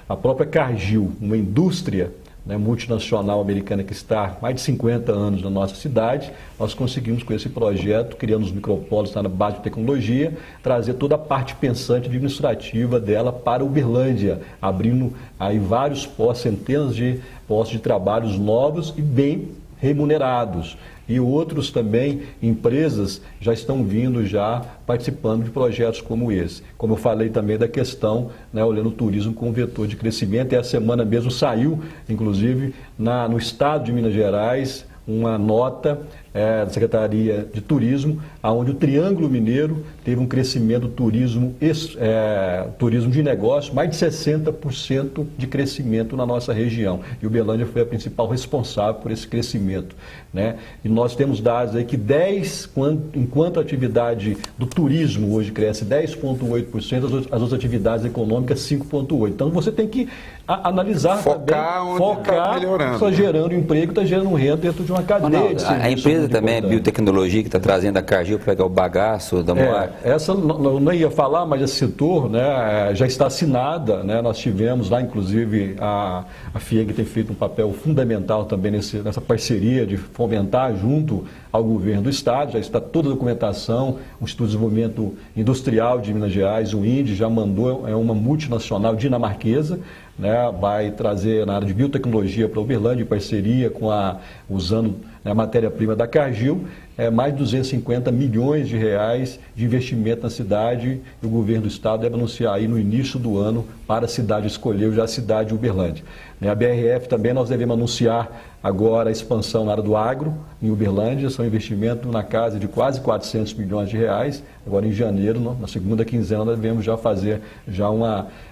a própria Cargill, uma indústria, né, multinacional americana que está há mais de 50 anos na nossa cidade. Nós conseguimos, com esse projeto, criando os micropolos na base de tecnologia, trazer toda a parte pensante administrativa dela para Uberlândia, abrindo aí vários postos, centenas de postos de trabalhos novos e bem remunerados. E outros também, empresas, já estão vindo, já participando de projetos como esse. Como eu falei também da questão, né, olhando o turismo como vetor de crescimento. E essa semana mesmo saiu, inclusive, no estado de Minas Gerais, uma nota da Secretaria de Turismo, onde o Triângulo Mineiro teve um crescimento do turismo de negócio, mais de 60% de crescimento na nossa região. E Uberlândia foi a principal responsável por esse crescimento, né? E nós temos dados aí que enquanto a atividade do turismo hoje cresce 10,8%, as outras atividades econômicas 5,8%. Então você tem que analisar, focar também, onde está melhorando. Está gerando emprego, está gerando renda dentro de uma cadeia de serviços. A empresa também é biotecnologia, que está trazendo a Cargill para pegar o bagaço da moar. Essa eu não ia falar, mas já citou, né, já está assinada, né, nós tivemos lá, inclusive, a FIEG tem feito um papel fundamental também nessa parceria de fomentar junto ao governo do Estado, já está toda a documentação, o Instituto de Desenvolvimento Industrial de Minas Gerais, o INDE, já mandou, é uma multinacional dinamarquesa, né, vai trazer na área de biotecnologia para Uberlândia, em parceria usando a matéria-prima da Cargill, mais de 250 milhões de reais de investimento na cidade, e o governo do Estado deve anunciar aí no início do ano para a cidade escolher, já a cidade de Uberlândia. A BRF também nós devemos anunciar agora a expansão na área do agro, em Uberlândia, são investimentos na casa de quase 400 milhões de reais. Agora em janeiro, na segunda quinzena, nós devemos já fazer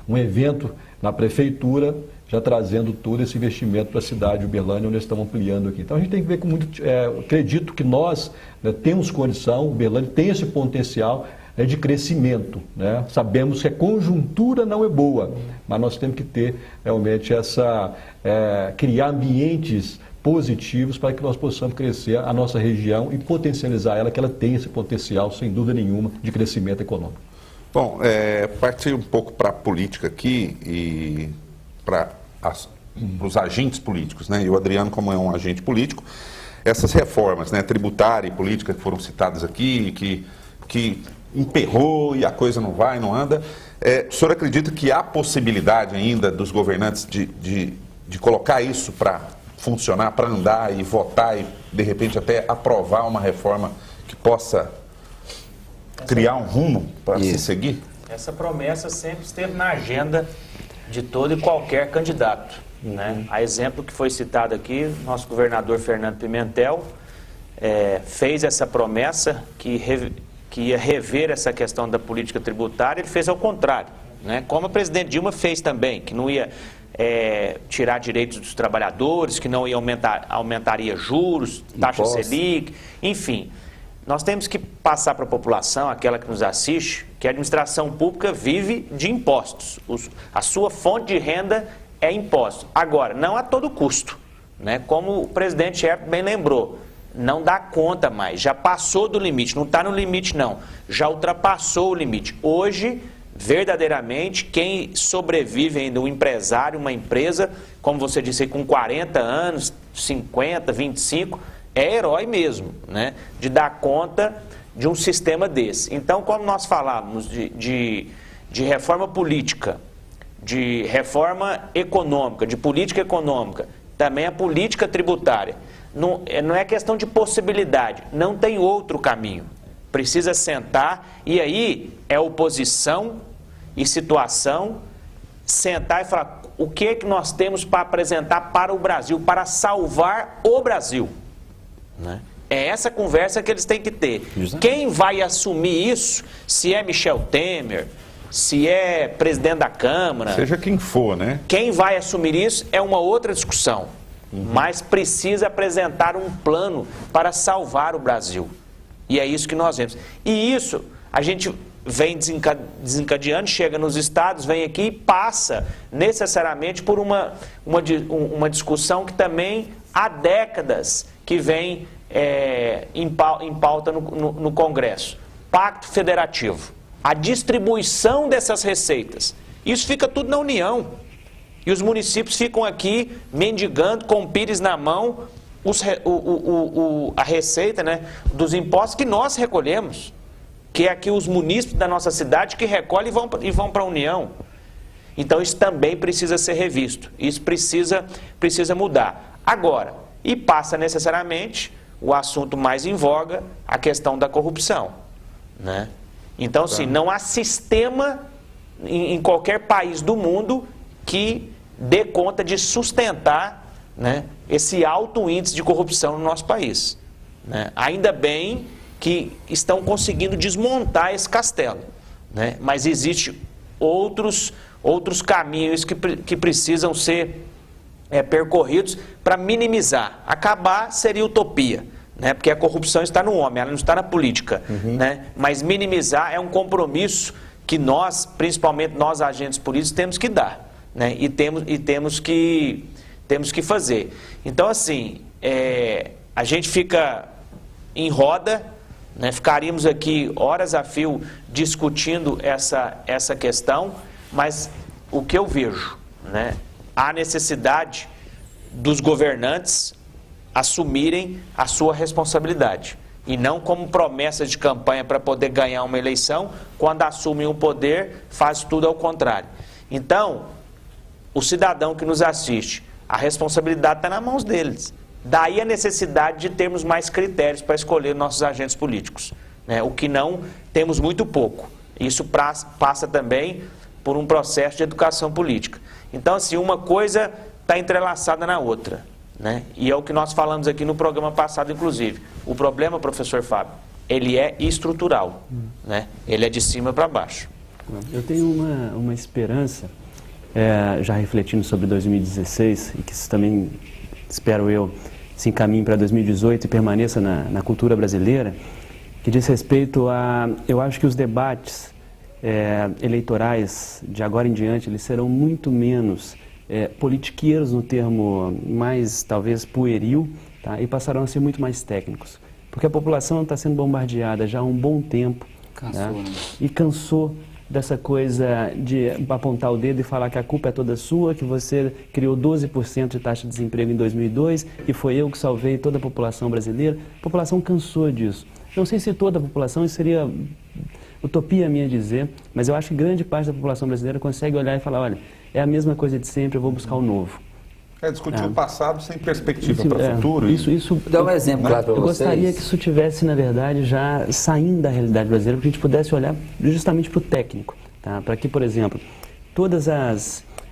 um evento na prefeitura, já trazendo todo esse investimento para a cidade de Uberlândia, onde estamos ampliando aqui. Então a gente tem que ver com muito... acredito que nós, né, temos condição, Uberlândia tem esse potencial de crescimento, né? Sabemos que a conjuntura não é boa, mas nós temos que ter realmente criar ambientes positivos para que nós possamos crescer a nossa região e potencializar ela, que ela tem esse potencial, sem dúvida nenhuma, de crescimento econômico. Bom, partir um pouco para a política aqui e para os agentes políticos, né? E o Adriano, como é um agente político, essas reformas, né, tributária e política que foram citadas aqui, que emperrou e a coisa não vai, não anda, o senhor acredita que há possibilidade ainda dos governantes de colocar isso para funcionar, para andar e votar e, de repente, até aprovar uma reforma que possa criar um rumo para se seguir? Essa promessa sempre esteve na agenda de todo e qualquer candidato, né? A exemplo que foi citado aqui, nosso governador Fernando Pimentel fez essa promessa que ia rever essa questão da política tributária. Ele fez ao contrário, né? Como a presidente Dilma fez também, que não ia tirar direitos dos trabalhadores, que não ia aumentaria juros, taxa Selic, enfim. Nós temos que passar para a população, aquela que nos assiste, que a administração pública vive de impostos. A sua fonte de renda é imposto. Agora, não a todo custo, né? Como o presidente Herto bem lembrou, não dá conta mais, já passou do limite, não está no limite não, já ultrapassou o limite. Hoje, verdadeiramente, quem sobrevive ainda, um empresário, uma empresa, como você disse, com 40 anos, 50, 25... é herói mesmo, né, de dar conta de um sistema desse. Então, como nós falávamos de reforma política, de reforma econômica, de política econômica, também a política tributária, não é questão de possibilidade, não tem outro caminho. Precisa sentar, e aí é oposição e situação, sentar e falar o que é que nós temos para apresentar para o Brasil, para salvar o Brasil, né? É essa conversa que eles têm que ter. Quem vai assumir isso, se é Michel Temer, se é presidente da Câmara... Seja quem for, né? Quem vai assumir isso é uma outra discussão. Mas precisa apresentar um plano para salvar o Brasil. E é isso que nós vemos. E isso a gente vem desencadeando, chega nos estados, vem aqui e passa necessariamente por uma discussão que também há décadas que vem em pauta no Congresso. Pacto Federativo. A distribuição dessas receitas. Isso fica tudo na União. E os municípios ficam aqui mendigando com o pires na mão a receita, né, dos impostos que nós recolhemos. Que é aqui os munícipes da nossa cidade que recolhem e vão para a União. Então isso também precisa ser revisto. Isso precisa mudar. Agora, e passa necessariamente o assunto mais em voga, a questão da corrupção, né? Então, assim, não há sistema em qualquer país do mundo que dê conta de sustentar, né, esse alto índice de corrupção no nosso país, né? Ainda bem que estão conseguindo desmontar esse castelo, né? Mas existem outros caminhos que precisam ser percorridos para minimizar. Acabar seria utopia, né? Porque a corrupção está no homem, ela não está na política, né? Mas minimizar é um compromisso que nós, principalmente nós agentes políticos, temos que dar, né? E temos que fazer. Então, assim, a gente fica em roda, né? Ficaríamos aqui horas a fio discutindo essa questão, mas o que eu vejo, né? Há necessidade dos governantes assumirem a sua responsabilidade. E não como promessa de campanha para poder ganhar uma eleição, quando assumem o poder, faz tudo ao contrário. Então, o cidadão que nos assiste, a responsabilidade está nas mãos deles. Daí a necessidade de termos mais critérios para escolher nossos agentes políticos, né? O que não temos muito pouco. Isso passa também por um processo de educação política. Então, assim, uma coisa está entrelaçada na outra, né? E é o que nós falamos aqui no programa passado, inclusive. O problema, professor Fábio, ele é estrutural, né? Ele é de cima para baixo. Eu tenho uma esperança, já refletindo sobre 2016, e que isso também, espero eu, se encaminhe para 2018 e permaneça na cultura brasileira, que diz respeito a... Eu acho que os debates eleitorais de agora em diante, eles serão muito menos politiqueiros no termo mais, talvez, pueril, tá? E passarão a ser muito mais técnicos. Porque a população está sendo bombardeada já há um bom tempo. Cansou, tá? né? E cansou dessa coisa de apontar o dedo e falar que a culpa é toda sua, que você criou 12% de taxa de desemprego em 2002 e foi eu que salvei toda a população brasileira. A população cansou disso. Não sei se toda a população, isso seria utopia minha dizer, mas eu acho que grande parte da população brasileira consegue olhar e falar, olha, é a mesma coisa de sempre, eu vou buscar o novo. Discutir o passado sem perspectiva para o futuro. Isso, Dá um exemplo claro para vocês. Eu gostaria que isso tivesse, na verdade, já saindo da realidade brasileira, para que a gente pudesse olhar justamente para o técnico. Tá? Para que, por exemplo, todo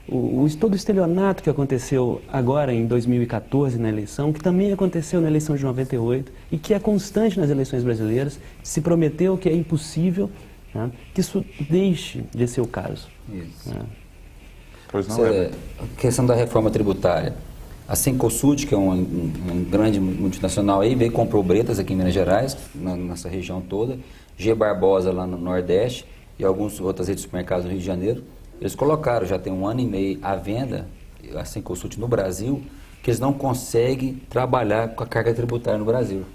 o estelionato que aconteceu agora em 2014 na eleição, que também aconteceu na eleição de 98 e que é constante nas eleições brasileiras, se prometeu que é impossível, tá? Que isso deixe de ser o caso. Isso. Tá? Pois não A questão da reforma tributária. A Cencosud, que é uma grande multinacional aí, veio e comprou Bretas aqui em Minas Gerais, nessa região toda, G. Barbosa lá no Nordeste e algumas outras redes de supermercados no Rio de Janeiro. Eles colocaram, já tem 1 ano e meio, à venda, a Cencosud no Brasil, que eles não conseguem trabalhar com a carga tributária no Brasil.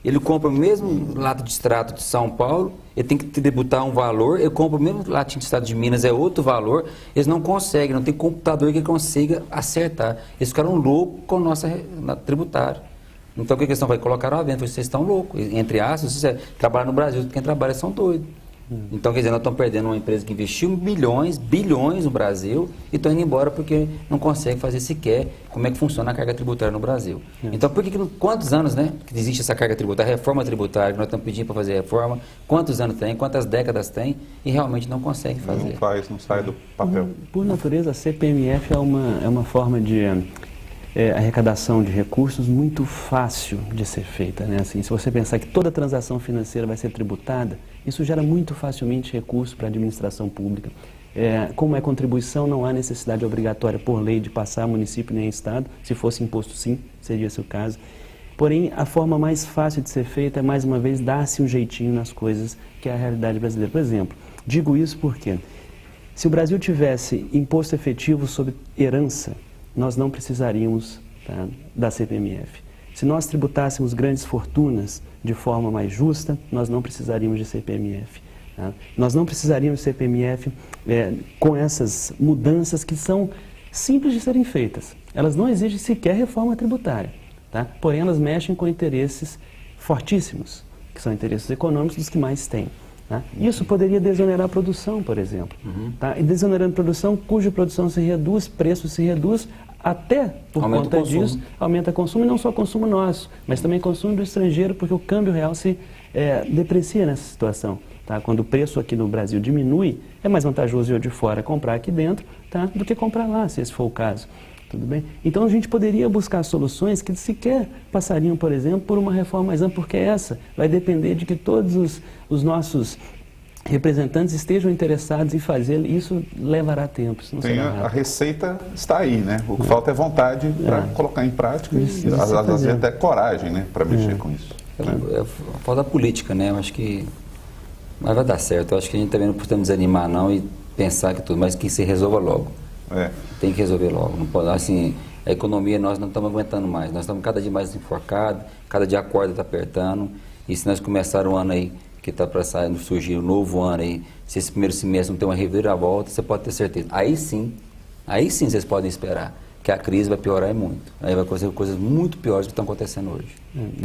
Ele compra o mesmo lato de extrato de São Paulo, ele tem que tributar um valor, ele compra o mesmo latinho de extrato de Minas, é outro valor, eles não conseguem, não tem computador que consiga acertar. Eles ficaram loucos com a nossa tributária. Então o que a questão vai colocar à venda? Vocês estão loucos, entre aspas, vocês trabalham no Brasil, quem trabalha são doidos. Então, quer dizer, nós estamos perdendo uma empresa que investiu milhões, bilhões no Brasil e estão indo embora porque não consegue fazer sequer como é que funciona a carga tributária no Brasil. Então, quantos anos, né, que existe essa carga tributária, reforma tributária, que nós estamos pedindo para fazer reforma, quantos anos tem, quantas décadas tem e realmente não consegue fazer. Não sai do papel. Por natureza, a CPMF é uma forma de arrecadação de recursos muito fácil de ser feita, né? Assim, se você pensar que toda transação financeira vai ser tributada, isso gera muito facilmente recurso para a administração pública. Como é contribuição, não há necessidade obrigatória por lei de passar a município nem a Estado. Se fosse imposto, sim, seria esse o caso. Porém, a forma mais fácil de ser feita é, mais uma vez, dar-se um jeitinho nas coisas, que é a realidade brasileira. Por exemplo, digo isso porque, se o Brasil tivesse imposto efetivo sobre herança, nós não precisaríamos, tá, da CPMF. Se nós tributássemos grandes fortunas de forma mais justa, nós não precisaríamos de CPMF. Tá? Nós não precisaríamos de CPMF com essas mudanças que são simples de serem feitas. Elas não exigem sequer reforma tributária, tá? Porém elas mexem com interesses fortíssimos, que são interesses econômicos dos que mais têm. Tá? Isso poderia desonerar a produção, por exemplo. Tá? E desonerando a produção, cuja produção se reduz, preço se reduz, até por conta disso, aumenta o consumo, e não só consumo nosso, mas também consumo do estrangeiro, porque o câmbio real se deprecia nessa situação. Tá? Quando o preço aqui no Brasil diminui, é mais vantajoso eu de fora comprar aqui dentro, tá, do que comprar lá, se esse for o caso. Tudo bem? Então a gente poderia buscar soluções que sequer passariam, por exemplo, por uma reforma mais ampla, porque essa vai depender de que todos os nossos representantes estejam interessados em fazer. Isso levará tempo. Isso não a receita está aí, né? O que falta é vontade para colocar em prática e às vezes até coragem, né, para mexer com isso. Falta política, né? Eu acho que mas vai dar certo. Eu acho que a gente também não precisa desanimar não e pensar que tudo, mas que se resolva logo. Tem que resolver logo. Não pode, assim, a economia nós não estamos aguentando mais. Nós estamos cada dia mais enforcados, cada dia a corda está apertando. E se nós começarmos o ano aí, que está para surgir um novo ano aí, se esse primeiro semestre não tem uma reviravolta, você pode ter certeza. Aí sim vocês podem esperar que a crise vai piorar muito. Aí vai acontecer coisas muito piores que estão acontecendo hoje.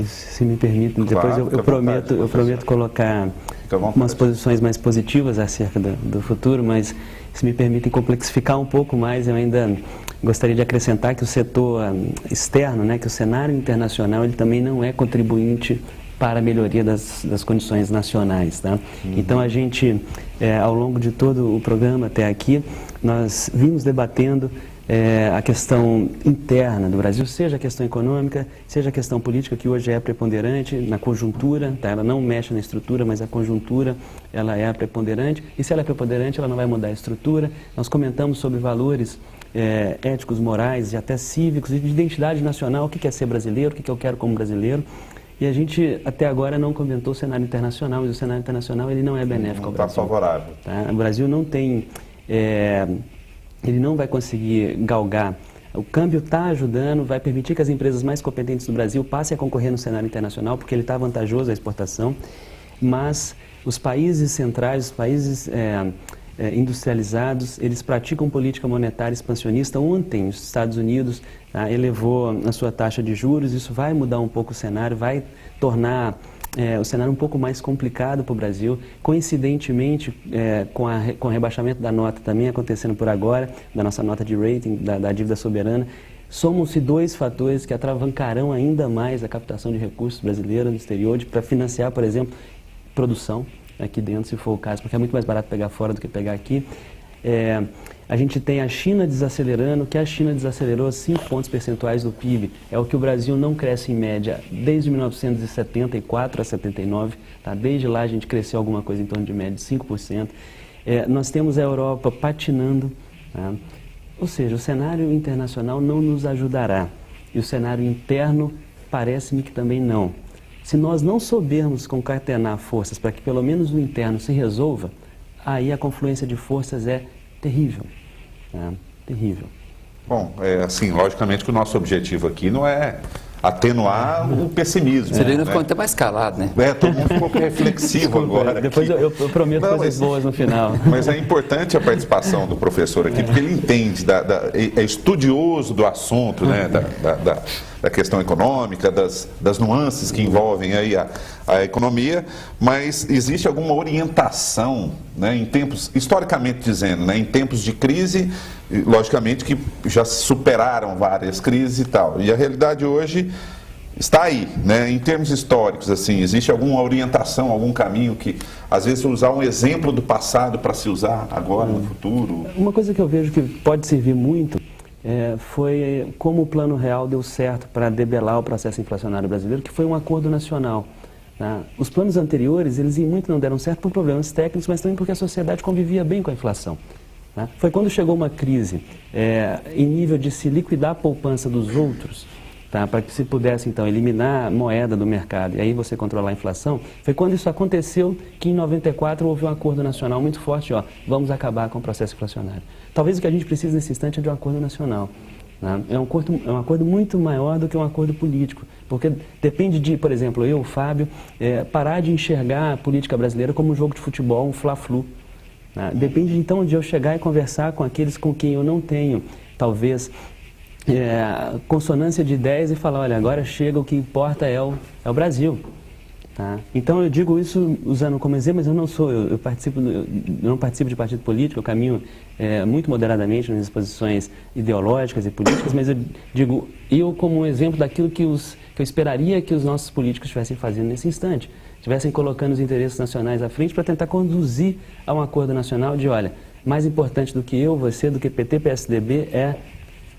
Se me permite, depois eu prometo colocar umas posições mais positivas acerca do futuro, mas se me permitem complexificar um pouco mais, eu ainda gostaria de acrescentar que o setor externo, né, que o cenário internacional, ele também não é contribuinte para a melhoria das condições nacionais. Tá? Então a gente, ao longo de todo o programa até aqui, nós vimos debatendo a questão interna do Brasil, seja a questão econômica, seja a questão política, que hoje é preponderante na conjuntura, tá? Ela não mexe na estrutura, mas a conjuntura ela é a preponderante, e se ela é preponderante, ela não vai mudar a estrutura. Nós comentamos sobre valores éticos, morais e até cívicos, e de identidade nacional, o que é ser brasileiro, o que eu quero como brasileiro. E a gente até agora não comentou o cenário internacional, mas o cenário internacional ele não é benéfico ao Brasil. Está favorável. Tá? O Brasil não tem... ele não vai conseguir galgar. O câmbio está ajudando, vai permitir que as empresas mais competentes do Brasil passem a concorrer no cenário internacional, porque ele está vantajoso à exportação, mas os países centrais, os países industrializados, eles praticam política monetária expansionista. Ontem, os Estados Unidos elevou a sua taxa de juros, isso vai mudar um pouco o cenário, vai tornar o cenário um pouco mais complicado para o Brasil. Coincidentemente, com o rebaixamento da nota também acontecendo por agora, da nossa nota de rating, da dívida soberana, somam-se dois fatores que atravancarão ainda mais a captação de recursos brasileiros no exterior, para financiar, por exemplo, produção aqui dentro, se for o caso, porque é muito mais barato pegar fora do que pegar aqui. A gente tem a China desacelerando, que a China desacelerou 5 pontos percentuais do PIB. É o que o Brasil não cresce em média desde 1974 a 79. Tá? Desde lá a gente cresceu alguma coisa em torno de média de 5%. Nós temos a Europa patinando. Tá? Ou seja, o cenário internacional não nos ajudará. E o cenário interno parece-me que também não. Se nós não soubermos concatenar forças para que pelo menos o interno se resolva, aí a confluência de forças é terrível. Terrível. Bom, assim, logicamente que o nosso objetivo aqui não é atenuar o pessimismo. Você vê que ficou até mais calado, né? Todo mundo ficou reflexivo agora. Depois eu prometo coisas boas no final. Mas é importante a participação do professor aqui, porque ele entende, é estudioso do assunto, né, da questão econômica, das nuances que envolvem aí a economia, mas existe alguma orientação, né, em tempos, historicamente dizendo, né, em tempos de crise, logicamente que já superaram várias crises e tal, e a realidade hoje está aí, né? Em termos históricos, assim, existe alguma orientação, algum caminho que, às vezes, usar um exemplo do passado para se usar agora, no futuro? Uma coisa que eu vejo que pode servir muito foi como o Plano Real deu certo para debelar o processo inflacionário brasileiro, que foi um acordo nacional. Tá? Os planos anteriores, eles em muito não deram certo por problemas técnicos, mas também porque a sociedade convivia bem com a inflação. Tá? Foi quando chegou uma crise em nível de se liquidar a poupança dos outros, tá, para que se pudesse, então, eliminar a moeda do mercado e aí você controlar a inflação, foi quando isso aconteceu que em 94 houve um acordo nacional muito forte, vamos acabar com o processo inflacionário. Talvez o que a gente precise nesse instante é de um acordo nacional. Tá? É um acordo muito maior do que um acordo político, porque depende de, por exemplo, eu, Fábio, parar de enxergar a política brasileira como um jogo de futebol, um fla-flu. Tá? Depende, então, de eu chegar e conversar com aqueles com quem eu não tenho, talvez, consonância de ideias e falar, olha, agora chega, o que importa é o Brasil. Tá? Então eu digo isso usando como exemplo, mas eu não sou, eu não participo de partido político, eu caminho muito moderadamente nas posições ideológicas e políticas, mas eu digo, eu como um exemplo daquilo que eu esperaria que os nossos políticos estivessem fazendo nesse instante, estivessem colocando os interesses nacionais à frente para tentar conduzir a um acordo nacional de, olha, mais importante do que eu, você, do que PT, PSDB é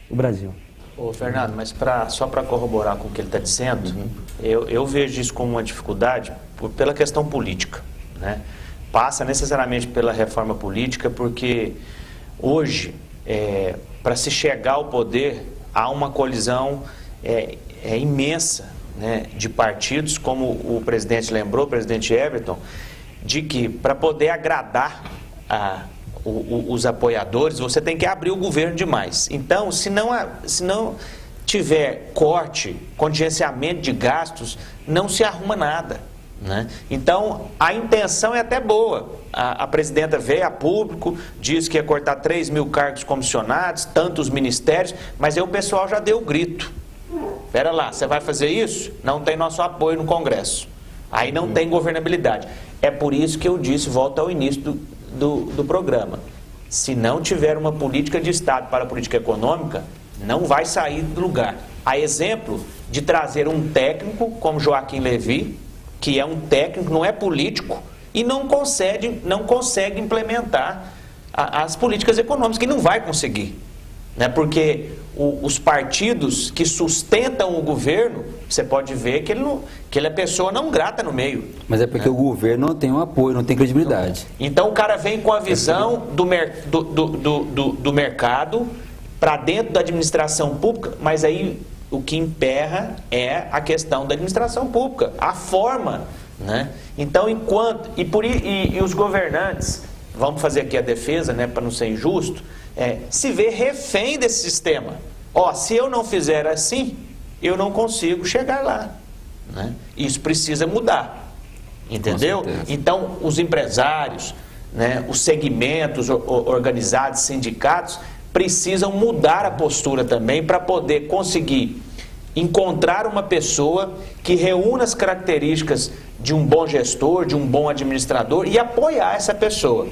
o Brasil. Ô, Fernando, mas só para corroborar com o que ele está dizendo, eu vejo isso como uma dificuldade pela questão política, né? Passa necessariamente pela reforma política, porque hoje, para se chegar ao poder, há uma colisão imensa, né, de partidos, como o presidente lembrou, o presidente Everton, de que para poder agradar os apoiadores, você tem que abrir o governo demais. Então, se não tiver corte, contingenciamento de gastos, não se arruma nada, né? Então, a intenção é até boa. A presidenta veio a público, disse que ia cortar 3 mil cargos comissionados, tantos ministérios, mas aí o pessoal já deu o grito. Espera lá, você vai fazer isso? Não tem nosso apoio no Congresso. Aí não tem governabilidade. É por isso que eu disse, volto ao início do programa. Se não tiver uma política de Estado para a política econômica, não vai sair do lugar. A exemplo de trazer um técnico como Joaquim Levy, que é um técnico, não é político, e não consegue implementar as políticas econômicas, que não vai conseguir, né? Porque os partidos que sustentam o governo, você pode ver que ele é pessoa não grata no meio. Mas é porque o governo não tem um apoio, não tem credibilidade. Então o cara vem com a visão do mercado para dentro da administração pública, mas aí o que emperra é a questão da administração pública, a forma, né? Então e os governantes, vamos fazer aqui a defesa, né, para não ser injusto, se vê refém desse sistema. Se eu não fizer assim, eu não consigo chegar lá, né? Isso precisa mudar, entendeu? Então, os empresários, né, os segmentos organizados, sindicatos, precisam mudar a postura também para poder conseguir encontrar uma pessoa que reúna as características de um bom gestor, de um bom administrador e apoiar essa pessoa.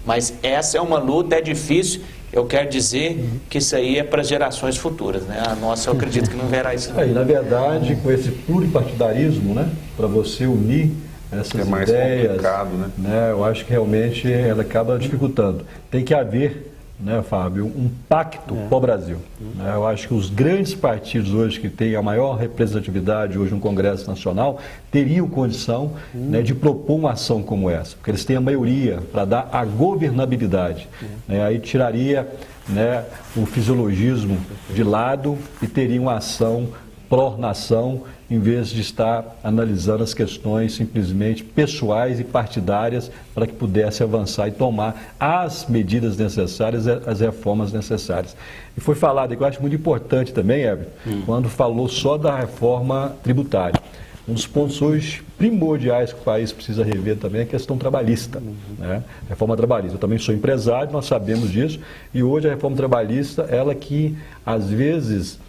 Mas essa é uma luta, é difícil. Eu quero dizer que isso aí é para gerações futuras, né? A nossa, eu acredito que não verá isso. E na verdade, com esse pluripartidarismo, né, para você unir essas mais ideias, complicado, né? Eu acho que realmente ela acaba dificultando. Tem que haver, né, Fábio, um pacto para o Brasil. Né? Eu acho que os grandes partidos hoje que têm a maior representatividade hoje no Congresso Nacional teriam condição, né, de propor uma ação como essa, porque eles têm a maioria para dar a governabilidade. Né? Aí tiraria, né, o fisiologismo de lado e teria uma ação pró-nação, em vez de estar analisando as questões simplesmente pessoais e partidárias para que pudesse avançar e tomar as medidas necessárias, as reformas necessárias. E foi falado, que eu acho muito importante também, Everton, quando falou só da reforma tributária. Um dos pontos hoje primordiais que o país precisa rever também é a questão trabalhista, né? Reforma trabalhista. Eu também sou empresário, nós sabemos disso, e hoje a reforma trabalhista, ela que às vezes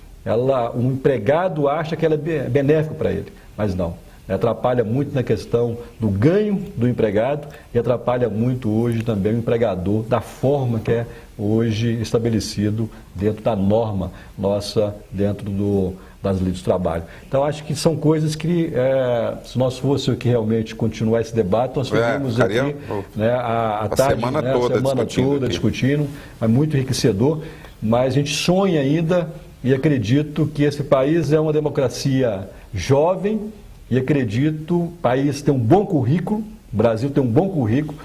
um empregado acha que ela é benéfico para ele, mas não. Atrapalha muito na questão do ganho do empregado e atrapalha muito hoje também o empregador da forma que é hoje estabelecido dentro da norma nossa, dentro das leis do trabalho. Então, acho que são coisas que, se nós fôssemos aqui realmente continuar esse debate, nós ficaríamos aqui a tarde, semana toda discutindo, é muito enriquecedor, mas a gente sonha ainda e acredito que esse país é uma democracia jovem e acredito que o país tem um bom currículo, o Brasil tem um bom currículo,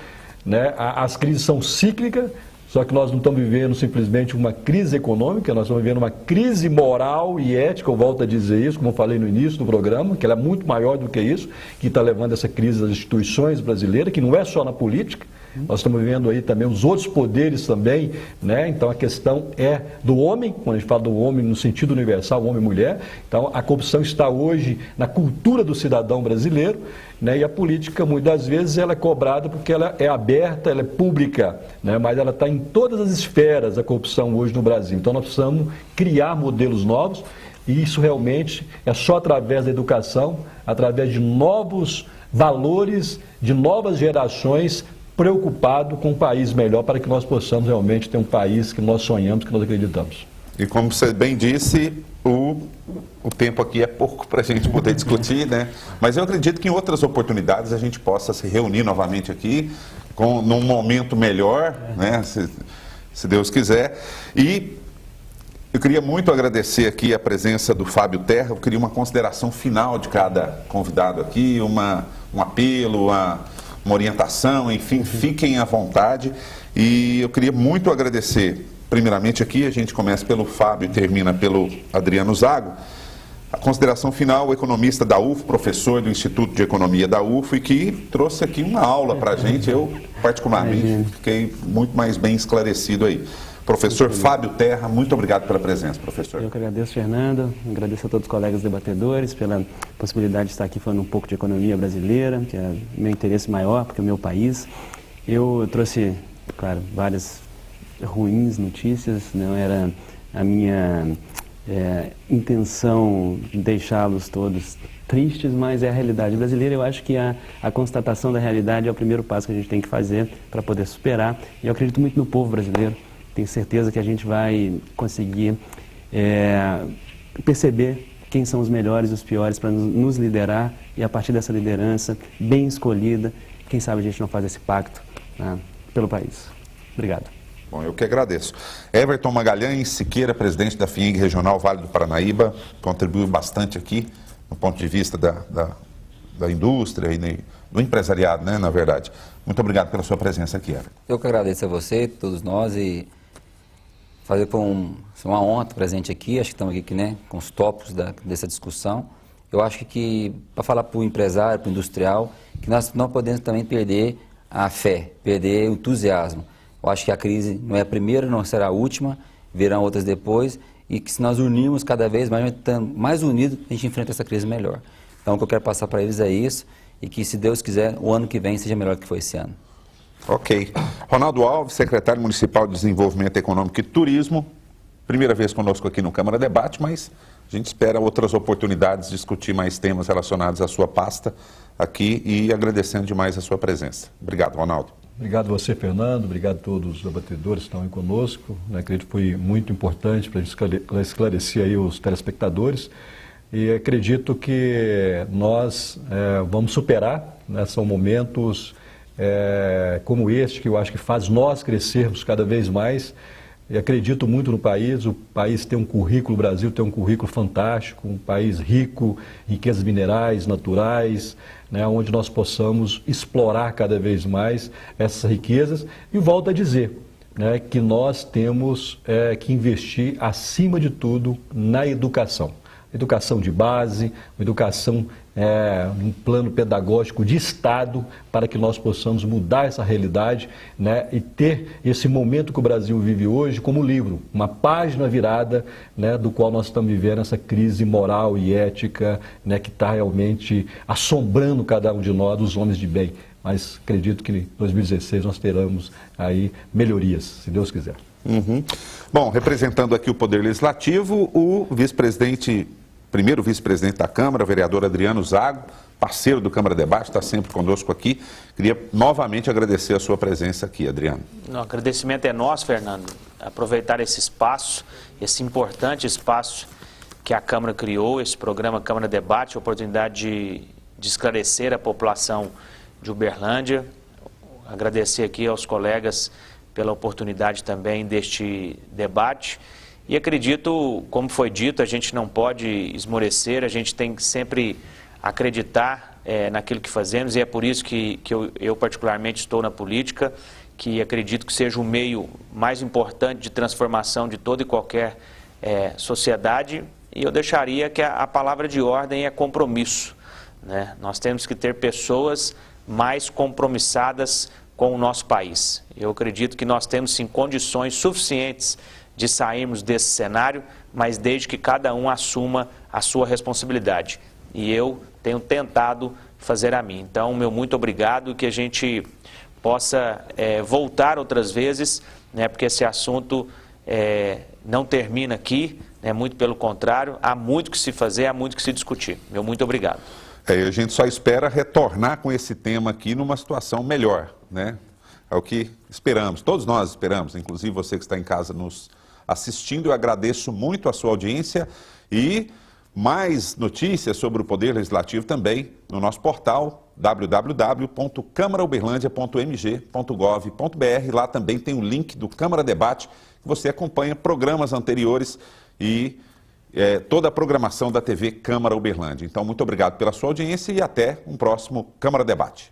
né? As crises são cíclicas, só que nós não estamos vivendo simplesmente uma crise econômica, nós estamos vivendo uma crise moral e ética, eu volto a dizer isso, como eu falei no início do programa, que ela é muito maior do que isso, que está levando essa crise das instituições brasileiras, que não é só na política, nós estamos vivendo aí também os outros poderes também, né? Então a questão é do homem, quando a gente fala do homem no sentido universal, homem e mulher, então a corrupção está hoje na cultura do cidadão brasileiro, né? E a política muitas vezes ela é cobrada porque ela é aberta, ela é pública, né? Mas ela está em todas as esferas, a corrupção hoje no Brasil. Então nós precisamos criar modelos novos e isso realmente é só através da educação, através de novos valores, de novas gerações, preocupado com um país melhor para que nós possamos realmente ter um país que nós sonhamos, que nós acreditamos. E como você bem disse, o tempo aqui é pouco para a gente poder discutir, né? Mas eu acredito que em outras oportunidades a gente possa se reunir novamente aqui, num momento melhor, né? Se Deus quiser. E eu queria muito agradecer aqui a presença do Fábio Terra. Eu queria uma consideração final de cada convidado aqui, um apelo, uma orientação, enfim, fiquem à vontade. E eu queria muito agradecer, primeiramente aqui, a gente começa pelo Fábio e termina pelo Adriano Zago. A consideração final, o economista da UFO, professor do Instituto de Economia da UFO, e que trouxe aqui uma aula para a gente. Eu, particularmente, fiquei muito mais bem esclarecido aí. Professor Fábio Terra, muito obrigado pela presença, professor. Eu que agradeço, Fernando. Agradeço a todos os colegas debatedores pela possibilidade de estar aqui falando um pouco de economia brasileira, que é meu interesse maior, porque é o meu país. Eu trouxe, claro, várias ruins notícias, não era a minha intenção deixá-los todos tristes, mas é a realidade brasileira. Eu acho que a constatação da realidade é o primeiro passo que a gente tem que fazer para poder superar. E eu acredito muito no povo brasileiro. Tenho certeza que a gente vai conseguir perceber quem são os melhores e os piores para nos liderar e a partir dessa liderança bem escolhida, quem sabe a gente não faz esse pacto, né, pelo país. Obrigado. Bom, eu que agradeço. Everton Magalhães Siqueira, presidente da FIENG Regional Vale do Paranaíba, contribuiu bastante aqui no ponto de vista da indústria e do empresariado, né, na verdade. Muito obrigado pela sua presença aqui, Everton. Eu que agradeço a você, todos nós, e fazer uma honra estar presente aqui. Acho que estamos aqui, né, com os tópicos dessa discussão. Eu acho que para falar para o empresário, para o industrial, que nós não podemos também perder a fé, perder o entusiasmo. Eu acho que a crise não é a primeira, não será a última, virão outras depois, e que se nós unirmos cada vez mais unidos, a gente enfrenta essa crise melhor. Então, o que eu quero passar para eles é isso, e que, se Deus quiser, o ano que vem seja melhor do que foi esse ano. Ok. Ronaldo Alves, secretário municipal de Desenvolvimento Econômico e Turismo, primeira vez conosco aqui no Câmara Debate, mas a gente espera outras oportunidades de discutir mais temas relacionados à sua pasta aqui e agradecendo demais a sua presença. Obrigado, Ronaldo. Obrigado a você, Fernando. Obrigado a todos os debatedores que estão aí conosco. Acredito que foi muito importante para a gente esclarecer aí os telespectadores. E acredito que nós vamos superar, né? São momentos como este que eu acho que faz nós crescermos cada vez mais. E acredito muito no país. O país tem um currículo, o Brasil tem um currículo fantástico, um país rico em riquezas minerais, naturais, né, onde nós possamos explorar cada vez mais essas riquezas. E volto a dizer, né, que nós temos que investir, acima de tudo, na educação. Educação de base, educação um plano pedagógico de Estado para que nós possamos mudar essa realidade, né, e ter esse momento que o Brasil vive hoje como livro, uma página virada, né, do qual nós estamos vivendo essa crise moral e ética, né, que está realmente assombrando cada um de nós, os homens de bem. Mas acredito que em 2016 nós teremos aí melhorias, se Deus quiser. Bom, representando aqui o Poder Legislativo, o primeiro vice-presidente da Câmara, o vereador Adriano Zago, parceiro do Câmara Debate, está sempre conosco aqui. Queria novamente agradecer a sua presença aqui, Adriano. O agradecimento é nosso, Fernando. Aproveitar esse espaço, esse importante espaço que a Câmara criou, esse programa Câmara Debate, a oportunidade de esclarecer a população de Uberlândia. Agradecer aqui aos colegas pela oportunidade também deste debate. E acredito, como foi dito, a gente não pode esmorecer, a gente tem que sempre acreditar naquilo que fazemos, e é por isso que eu particularmente estou na política, que acredito que seja o meio mais importante de transformação de toda e qualquer sociedade. E eu deixaria que a palavra de ordem é compromisso, né? Nós temos que ter pessoas mais compromissadas com o nosso país. Eu acredito que nós temos sim condições suficientes de sairmos desse cenário, mas desde que cada um assuma a sua responsabilidade. E eu tenho tentado fazer a minha. Então, meu muito obrigado, que a gente possa voltar outras vezes, né, porque esse assunto não termina aqui, né, muito pelo contrário, há muito que se fazer, há muito que se discutir. Meu muito obrigado. A gente só espera retornar com esse tema aqui numa situação melhor, né? É o que esperamos, todos nós esperamos, inclusive você que está em casa nos assistindo. Eu agradeço muito a sua audiência e mais notícias sobre o Poder Legislativo também no nosso portal www.câmarauberlandia.mg.gov.br. Lá também tem o link do Câmara Debate, que você acompanha programas anteriores e toda a programação da TV Câmara Uberlândia. Então, muito obrigado pela sua audiência e até um próximo Câmara Debate.